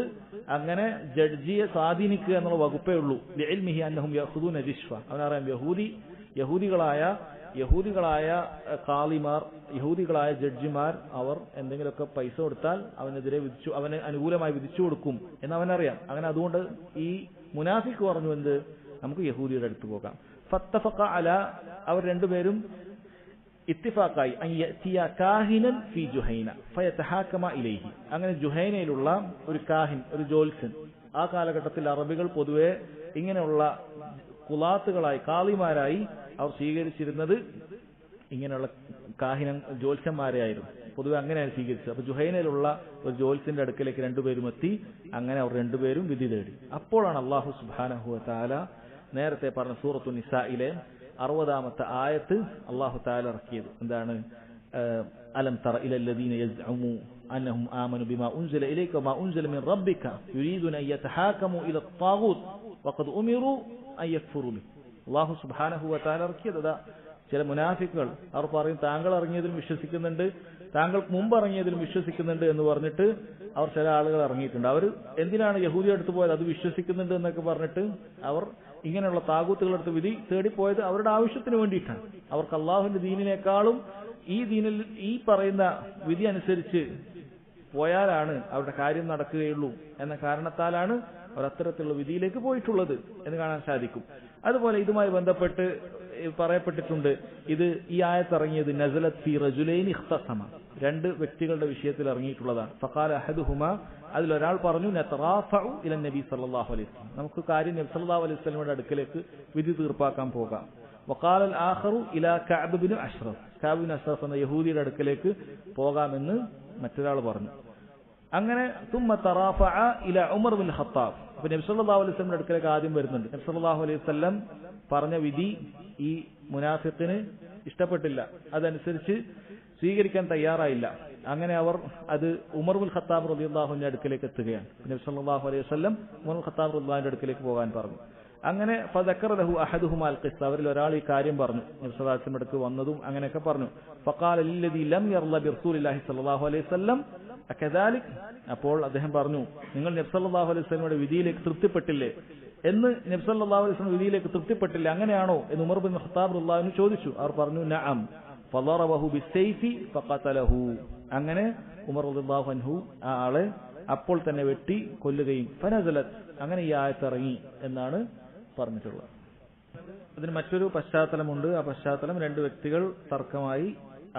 അങ്ങനെ ജഡ്ജിയെ സ്വാധീനിക്കുക എന്നുള്ള വകുപ്പേ ഉള്ളൂ. ലിഇൽമിഹി അന്നഹും യഖുദൂന റിശ്വ, അവനറിയാം യഹൂദികളായ ഖാളിമാർ, യഹൂദികളായ ജഡ്ജിമാർ അവർ എന്തെങ്കിലുമൊക്കെ പൈസ കൊടുത്താൽ അവന് അനുകൂലമായി വിധിച്ചു കൊടുക്കും എന്ന് അവനറിയാം. അങ്ങനെ അതുകൊണ്ട് ഈ മുനാഫിഖ് പറഞ്ഞു എന്ത്, നമുക്ക് യഹൂദിയുടെ അടുത്ത് പോകാം. ഫത്തഫഖ അല, അവർ രണ്ടുപേരും ഇത്തിഫാഖായി കാഹിനൻ ഫി ജുഹൈന ഫയതഹാകമ ഇലൈഹി. അങ്ങനെ ജുഹൈനയിലുള്ള ഒരു കാഹിൻ, ഒരു ജോത്സ്യൻ, ആ കാലഘട്ടത്തിൽ അറബികൾ പൊതുവെ ഇങ്ങനെയുള്ള കുലാത്തുകളായി കാളിമാരായി അവർ സ്വീകരിച്ചിരുന്നത് ഇങ്ങനെയുള്ള ജ്യോത്സ്യന്മാരെ ആയിരുന്നു. പൊതുവെ അങ്ങനെയാണ് സ്വീകരിച്ചത്. അപ്പൊ ജുഹൈനയിലുള്ള ഒരു ജ്യോത്സ്യന്റെ അടുക്കലേക്ക് രണ്ടുപേരും എത്തി. അങ്ങനെ അവർ രണ്ടുപേരും വിധി തേടി. അപ്പോഴാണ് അല്ലാഹു സുബ്ഹാനഹു വ തആല നേരത്തെ പറഞ്ഞ സൂറത്തു നിസായിലെ 60-ാമത്തെ ആയത്ത് അല്ലാഹു തആല ഇറക്കിയത്. എന്താണ്? അലം തറ ഇലല്ലദീന യസ്ഉമു അന്നഹും ആമനു ബിമാ ഉൻസില ഇലൈക വമാ ഉൻസില മിൻ റബ്ബിക യുരീദുന അൻ യതഹാകമു ഇല ത്വാഗൂത്ത് വഖദ് ഉമിറു അൻ യക്ഫുറു ബിഹി. അല്ലാഹു സുബ്ഹാനഹു വ തആല ഇറക്കിയത് ചില മുനാഫിക്കുകൾ അവർ പറയും താങ്കൾ ഇറങ്ങിയതിലും വിശ്വസിക്കുന്നുണ്ട്, താങ്കൾക്ക് മുമ്പ് ഇറങ്ങിയതിലും വിശ്വസിക്കുന്നുണ്ട് എന്ന് പറഞ്ഞിട്ട് അവർ ചില ആളുകൾ ഇറങ്ങിയിട്ടുണ്ട്. അവർ എന്തിനാണ് യഹൂദി അടുത്ത് പോയത്? അത് വിശ്വസിക്കുന്നുണ്ട് എന്നൊക്കെ പറഞ്ഞിട്ട് അവർ ഇങ്ങനെയുള്ള താകൂത്തുകളെടുത്ത് വിധി തേടിപ്പോയത് അവരുടെ ആവശ്യത്തിന് വേണ്ടിയിട്ടാണ്. അവർക്ക് അള്ളാഹുവിന്റെ ദീനിനേക്കാളും ഈ ദീനിൽ ഈ പറയുന്ന വിധി അനുസരിച്ച് പോയാലാണ് അവരുടെ കാര്യം നടക്കുകയുള്ളൂ എന്ന കാരണത്താലാണ് അവർ അത്തരത്തിലുള്ള വിധിയിലേക്ക് പോയിട്ടുള്ളത് എന്ന് കാണാൻ സാധിക്കും. അതുപോലെ ഇതുമായി ബന്ധപ്പെട്ട് പറയപ്പെട്ടിട്ടുണ്ട്, ഇത് ഈ ആയത്തിറങ്ങിയത് നസലത് ഫീ റജുലൈനി ഇഖ്തസമ, രണ്ട് വ്യക്തികളുടെ വിഷയത്തിൽ ഇറങ്ങിയിട്ടുള്ളതാണ്. ഫഖാല അഹദുഹുമാ, അതിലൊരാൾ പറഞ്ഞു നതറാഫഉ ഇല നബി സല്ലല്ലാഹു അലൈഹി വസല്ലം, നമുക്ക് കാര്യം നബി സല്ലല്ലാഹു അലൈഹി വസല്ലമയുടെ അടുക്കലേക്ക് വിധി തീർപ്പാക്കാൻ പോകാം. വഖാല അൽ ആഖറു ഇലാ കഅബ് ബിൻ അഷ്റഫ്, കഅബ് ബിൻ അഷ്റഫ് എന്ന യഹൂദിയുടെ അടുക്കലേക്ക് പോകാമെന്ന് മറ്റൊരാൾ പറഞ്ഞു. അങ്ങനെ തുമ്മ തറാഫഅ ഇല ഉമർ ബിൻ ഖത്താബ്, അപ്പോൾ നബി സല്ലല്ലാഹു അലൈഹി വസല്ലമയുടെ അടുക്കലേക്ക് ആദ്യം വരുന്നുണ്ട്. നബി സല്ലല്ലാഹു അലൈഹി വസല്ലം പറഞ്ഞ വിധി ഈ മുനാഫിഖിന് ഇഷ്ടപ്പെട്ടില്ല, അതനുസരിച്ച് സ്വീകരിക്കാൻ തയ്യാറായില്ല. അങ്ങനെ അവർ അത് ഉമർ ബിൻ ഖത്താബ് റളിയല്ലാഹു അൻഹുവിന്റെ അടുക്കലേക്ക് എത്തുകയാണ്. നബി സല്ലല്ലാഹു അലൈഹി വസല്ലം ഉമർ ബിൻ ഖത്താബ് റളിയല്ലാഹുവിന്റെ അടുക്കലേക്ക് പോകാൻ പറഞ്ഞു. അങ്ങനെ ഫദക്കറ ലഹു അഹദുഹുമാ അൽ ഖിസ്സ, അവരിൽ ഒരാൾ ഈ കാര്യം പറഞ്ഞു, നബി സല്ലല്ലാഹു അലൈഹി വസല്ലം അടുത്ത് വന്നതും അങ്ങനെയൊക്കെ പറഞ്ഞു. ഫഖാല ലില്ലദീ ലം യർള ബിറസൂലില്ലാഹി സല്ലല്ലാഹു അലൈഹി വസല്ലം അകദാലിക്, അപ്പോൾ അദ്ദേഹം പറഞ്ഞു, നിങ്ങൾ നബി സല്ലല്ലാഹു അലൈഹി വസല്ലമയുടെ വിധിയിലേക്ക് തൃപ്തിപ്പെട്ടില്ലേ എന്ന്, നബി സല്ലല്ലാഹു അലൈഹി വസല്ലം വിധിയിലേക്ക് തൃപ്തിപ്പെട്ടില്ല, അങ്ങനെയാണോ എന്ന് ഉമർ ബിൻ ഖത്താബ് റളിയല്ലാഹു അൻഹു ചോദിച്ചു. അവർ പറഞ്ഞു നഅം ഫളറബഹു ബിസ്സൈഫി ഫഖതലഹു, അങ്ങനെ ഉമർ റളിയല്ലാഹു അൻഹു ആ ആളെ അപ്പോൾ തന്നെ വെട്ടി കൊല്ലുകയും ഫനസലത്, അങ്ങനെ ഈ ആയത്ത് ഇറങ്ങി എന്നാണ് പറഞ്ഞിട്ടുള്ളത്. അതിന് മറ്റൊരു പശ്ചാത്തലമുണ്ട്. ആ പശ്ചാത്തലം രണ്ട് വ്യക്തികൾ തർക്കമായി.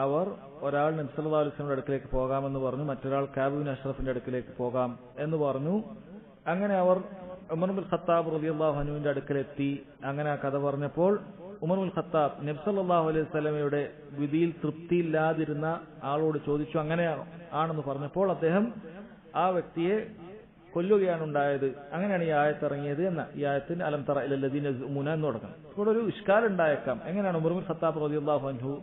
അവർ ഒരാൾ നബി സല്ലല്ലാഹു അലൈഹി വസല്ലമയുടെ അടുക്കലേക്ക് പോകാമെന്ന് പറഞ്ഞു, മറ്റൊരാൾ കഅബ് ബിൻ അഷ്റഫിന്റെ അടുക്കലേക്ക് പോകാം എന്ന് പറഞ്ഞു. അങ്ങനെ അവർ ഉമർ ബിൻ ഖത്താബ് റളിയല്ലാഹു അൻഹുവിന്റെ അടുക്കലെത്തി. അങ്ങനെ ആ കഥ പറഞ്ഞപ്പോൾ ഉമർ ബിൻ ഖത്താബ് നബി സല്ലല്ലാഹു അലൈഹി വസല്ലമയുടെ വിധിയിൽ തൃപ്തിയില്ലാതിരുന്ന ആളോട് ചോദിച്ചു, അങ്ങനെയാണോ? ആണെന്ന് പറഞ്ഞപ്പോൾ അദ്ദേഹം ആ വ്യക്തിയെ കൊല്ലുകയാണ് ഉണ്ടായത്. അങ്ങനെയാണ് ഈ ആയത്ത് ഇറങ്ങിയത് എന്ന ഈ ആയത്തിന് അലം തറ ഇലല്ലദീന യസ്ഉമൂന എന്ന് തുടങ്ങണം. ഇവിടെ ഒരു ഇഷ്കാൽ ഉണ്ടായേക്കാം, എങ്ങനെയാണ് ഉമർ ബിൻ ഖത്താബ് റളിയല്ലാഹു അൻഹു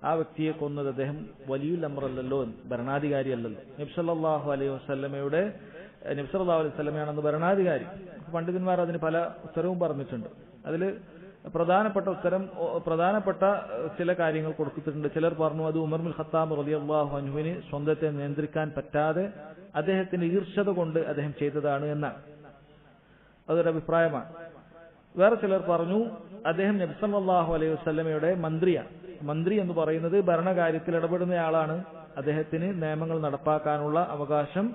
ആ വ്യക്തിയെ കൊന്നത്? അദ്ദേഹം വലിയുൽ അംറല്ലല്ലോ, ഭരണാധികാരിയല്ലല്ലോ. നബി സല്ലല്ലാഹു അലൈഹി വസല്ലമയുടെ നബി സല്ലല്ലാഹു അലൈഹി വസല്ലമയാണെന്ന് ഭരണാധികാരി. പണ്ഡിതന്മാർ അതിന് പല ഉത്തരവും പറഞ്ഞിട്ടുണ്ട്. അതിൽ പ്രധാനപ്പെട്ട ചില കാര്യങ്ങൾ കൊടുത്തിട്ടുണ്ട്. ചിലർ പറഞ്ഞു അത് ഉമർ ബിൻ ഖത്താബ് റളിയല്ലാഹു അൻഹുവിന് സ്വന്തത്തെ നിയന്ത്രിക്കാൻ പറ്റാതെ അദ്ദേഹത്തിന്റെ ഈർഷ്യത കൊണ്ട് അദ്ദേഹം ചെയ്തതാണ് എന്നാണ്. അതൊരു അഭിപ്രായമാണ്. വേറെ ചിലർ പറഞ്ഞു അദ്ദേഹം നബി സല്ലല്ലാഹു അലൈഹി വസല്ലമയുടെ മന്ത്രിയാണ്. മന്ത്രി എന്ന് പറയുന്നത് ഭരണകാര്യത്തിൽ ഇടപെടുന്നയാളാണ്. അദ്ദേഹത്തിന് നിയമങ്ങൾ നടപ്പാക്കാനുള്ള അവകാശം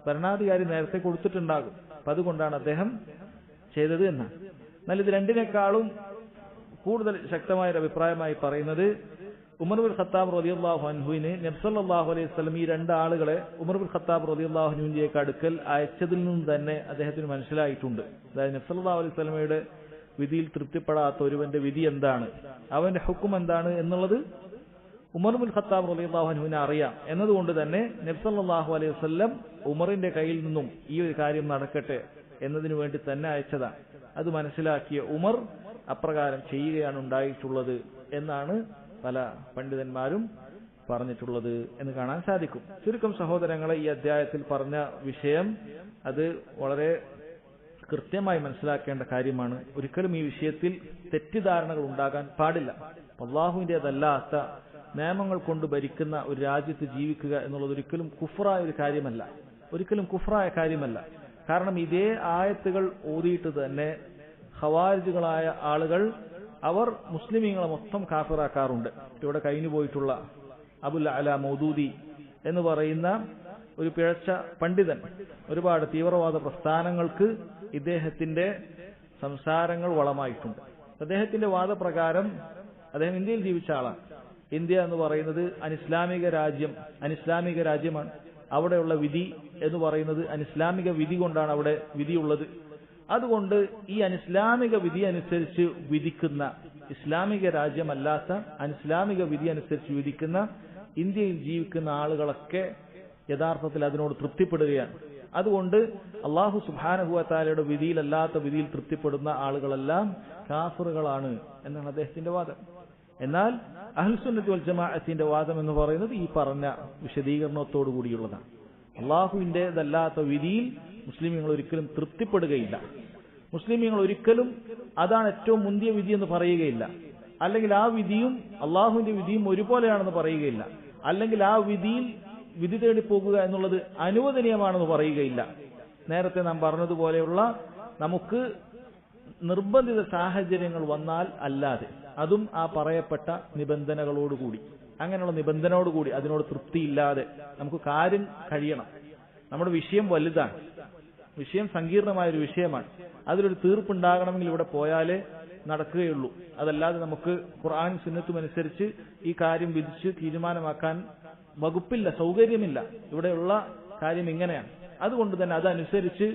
ഭരണാധികാരി നേരത്തെ കൊടുത്തിട്ടുണ്ടാകും. അപ്പൊ അതുകൊണ്ടാണ് അദ്ദേഹം ചെയ്തത് എന്നാണ്. എന്നാൽ ഇത് രണ്ടിനേക്കാളും കൂടുതൽ ശക്തമായ ഒരു അഭിപ്രായമായി പറയുന്നത് ഉമർ ബിൻ ഖത്താബ് റളിയല്ലാഹു അൻഹുവിന് നബി സല്ലല്ലാഹു അലൈഹി വസല്ലം ഈ രണ്ട് ആളുകളെ ഉമർ ബിൻ ഖത്താബ് റളിയല്ലാഹു അൻഹുവിന്റെ അടുക്കൽ അയച്ചതിൽ നിന്ന് തന്നെ അദ്ദേഹത്തിന് മനസ്സിലായിട്ടുണ്ട്. അതായത് നബി സല്ലല്ലാഹു അലൈഹി വസല്ലമയുടെ വിധിയിൽ തൃപ്തിപ്പെടാത്ത ഒരുവന്റെ വിധി എന്താണ്, അവന്റെ ഹുക്കം എന്താണ് എന്നുള്ളത് ഉമർ ബിൻ ഖത്താബ് റളിയല്ലാഹു അൻഹുവിനെ അറിയാം. എന്നതുകൊണ്ട് തന്നെ നബി സല്ലല്ലാഹു അലൈഹി വസല്ലം ഉമറിന്റെ കയ്യിൽ നിന്നും ഈ ഒരു കാര്യം നടക്കട്ടെ എന്നതിനു വേണ്ടി തന്നെ അയച്ചതാണ്. അത് മനസ്സിലാക്കിയ ഉമർ അപ്രകാരം ചെയ്യുകയാണ് ഉണ്ടായിട്ടുള്ളത് എന്നാണ് പല പണ്ഡിതന്മാരും പറഞ്ഞിട്ടുള്ളത് എന്ന് കാണാൻ സാധിക്കും. ചുരുക്കം സഹോദരങ്ങളെ, ഈ അധ്യായത്തിൽ പറഞ്ഞ വിഷയം അത് വളരെ കൃത്യമായി മനസ്സിലാക്കേണ്ട കാര്യമാണ്. ഒരിക്കലും ഈ വിഷയത്തിൽ തെറ്റിദ്ധാരണകൾ ഉണ്ടാകാൻ പാടില്ല. അല്ലാഹുവിന്റേതല്ലാത്ത നിയമങ്ങൾ കൊണ്ട് ഭരിക്കുന്ന ഒരു രാജ്യത്ത് ജീവിക്കുക എന്നുള്ളത് ഒരിക്കലും കുഫ്റായ ഒരു കാര്യമല്ല, ഒരിക്കലും കുഫ്റായ കാര്യമല്ല. കാരണം ഇതേ ആയത്തുകൾ ഓതിയിട്ട് തന്നെ ഖവാരിജുകളായ ആളുകൾ അവർ മുസ്ലിമീങ്ങളെ മൊത്തം കാഫിറാക്കാറുണ്ട്. ഇവിടെ കഴിഞ്ഞു പോയിട്ടുള്ള അബുൽ അല മൗദൂദി എന്ന് പറയുന്ന ഒരു പിഴച്ച പണ്ഡിതൻ ഒരുപാട് തീവ്രവാദ പ്രസ്ഥാനങ്ങൾക്ക് ഇദ്ദേഹത്തിന്റെ സംസാരങ്ങൾ വളമായിട്ടുണ്ട്. അദ്ദേഹത്തിന്റെ വാദപ്രകാരം അദ്ദേഹം ഇന്ത്യയിൽ ജീവിച്ച ആളാണ്. ഇന്ത്യ എന്ന് പറയുന്നത് അനിസ്ലാമിക രാജ്യമാണ്. അവിടെയുള്ള വിധി എന്ന് പറയുന്നത് അനിസ്ലാമിക വിധി കൊണ്ടാണ് അവിടെ വിധിയുള്ളത്. അതുകൊണ്ട് ഈ അനിസ്ലാമിക വിധി അനുസരിച്ച് വിധിക്കുന്ന, ഇസ്ലാമിക രാജ്യമല്ലാത്ത അനിസ്ലാമിക വിധി അനുസരിച്ച് വിധിക്കുന്ന ഇന്ത്യയിൽ ജീവിക്കുന്ന ആളുകളൊക്കെ യഥാർത്ഥത്തിൽ അതിനോട് തൃപ്തിപ്പെടുകയാണ്. അതുകൊണ്ട് അല്ലാഹു സുബ്ഹാനഹു വ തആലയുടെ വിധിയിലല്ലാത്ത വിധിയിൽ തൃപ്തിപ്പെടുന്ന ആളുകളെല്ലാം കാഫിറുകളാണ് എന്നാണ് അദ്ദേഹത്തിന്റെ വാദം. എന്നാൽ അഹ്ലുസുന്നത്തി വൽ ജമാഅത്തിന്റെ വാദം എന്ന് പറയുന്നത് ഈ പറഞ്ഞ വിശദീകരണത്തോടു കൂടിയുള്ളതാണ്. അല്ലാഹുവിന്റേതല്ലാത്ത വിധിയിൽ മുസ്ലിമീങ്ങൾ ഒരിക്കലും തൃപ്തിപ്പെടുകയില്ല. മുസ്ലിമീങ്ങൾ ഒരിക്കലും അതാണ് ഏറ്റവും മുന്തിയ വിധി എന്ന് പറയുകയില്ല. അല്ലെങ്കിൽ ആ വിധിയും അള്ളാഹുവിന്റെ വിധിയും ഒരുപോലെയാണെന്ന് പറയുകയില്ല. അല്ലെങ്കിൽ ആ വിധിയിൽ വിധി തേടി പോകുക എന്നുള്ളത് അനുവദനീയമാണെന്ന് പറയുകയില്ല. നേരത്തെ നാം പറഞ്ഞതുപോലെയുള്ള നമുക്ക് നിർബന്ധിത സാഹചര്യങ്ങൾ വന്നാൽ അല്ലാതെ, അതും ആ പറയപ്പെട്ട നിബന്ധനകളോടുകൂടി, അങ്ങനെയുള്ള നിബന്ധനയോടുകൂടി അതിനോട് തൃപ്തിയില്ലാതെ നമുക്ക് കാര്യം കഴിയണം. നമ്മുടെ വിഷയം വലുതാണ്, വിഷയം സങ്കീർണമായൊരു വിഷയമാണ്. അതിലൊരു തീർപ്പുണ്ടാകണമെങ്കിൽ ഇവിടെ പോയാലേ നടക്കുകയുള്ളൂ. അതല്ലാതെ നമുക്ക് ഖുർആൻ സുന്നത്തും അനുസരിച്ച് ഈ കാര്യം വിധിച്ച് തീരുമാനമാക്കാൻ വകുപ്പില്ല, സൗകര്യമില്ല. ഇവിടെയുള്ള കാര്യം ഇങ്ങനെയാണ്. അതുകൊണ്ട് തന്നെ അതനുസരിച്ച്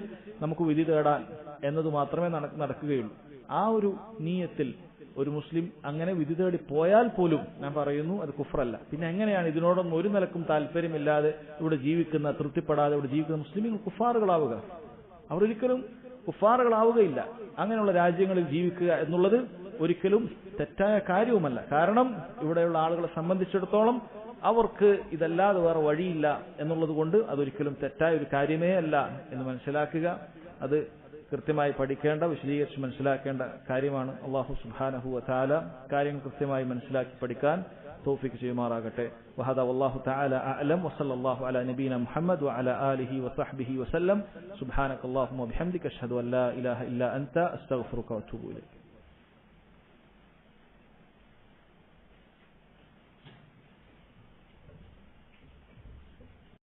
നമുക്ക് വിധി തേടാൻ എന്നത് മാത്രമേ നടക്കുകയുള്ളൂ. ആ ഒരു നീയത്തിൽ ഒരു മുസ്ലിം അങ്ങനെ വിധി തേടി പോയാൽ പോലും ഞാൻ പറയുന്നു അത് കുഫ്റല്ല. പിന്നെ എങ്ങനെയാണ് ഇതിനോടൊന്നും ഒരു നിലക്കും താല്പര്യമില്ലാതെ ഇവിടെ ജീവിക്കുന്ന, തൃപ്തിപ്പെടാതെ ഇവിടെ ജീവിക്കുന്ന മുസ്ലിമീങ്ങൾ കുഫാറുകളാവുക? അവർ ഒരിക്കലും കുഫാറുകളാവുകയില്ല. അങ്ങനെയുള്ള രാജ്യങ്ങളിൽ ജീവിക്കുക എന്നുള്ളത് ഒരിക്കലും തെറ്റായ കാര്യവുമല്ല. കാരണം ഇവിടെയുള്ള ആളുകളെ സംബന്ധിച്ചിടത്തോളം അവർക്ക് ഇതല്ലാതെ വേറെ വഴിയില്ല എന്നുള്ളത് കൊണ്ട് അതൊരിക്കലും തെറ്റായ ഒരു കാര്യമേ അല്ല എന്ന് മനസ്സിലാക്കുക. അത് കൃത്യമായി പഠിക്കേണ്ട, വിശദീകരിച്ച് മനസ്സിലാക്കേണ്ട കാര്യമാണ്. അല്ലാഹു സുബ്ഹാനഹു വ തആല കാര്യങ്ങൾ കൃത്യമായി മനസ്സിലാക്കി പഠിക്കാൻ തൗഫീഖ് ചെയ്യുമാറാകട്ടെ. വഹദാ വല്ലാഹു തആല അഅലം വസല്ലല്ലാഹു അലാ നബീന മുഹമ്മദ് വഅലാ ആലിഹി വസഹ്ബിഹി വസല്ലം. സുബ്ഹാനകല്ലാഹുമ്മ വബിഹംദിക അഷ്ഹദു അൻ ലാ ഇലാഹ ഇല്ലാ അൻത അസ്തഗ്ഫിറുക വഅതൂബു ഇലൈക്.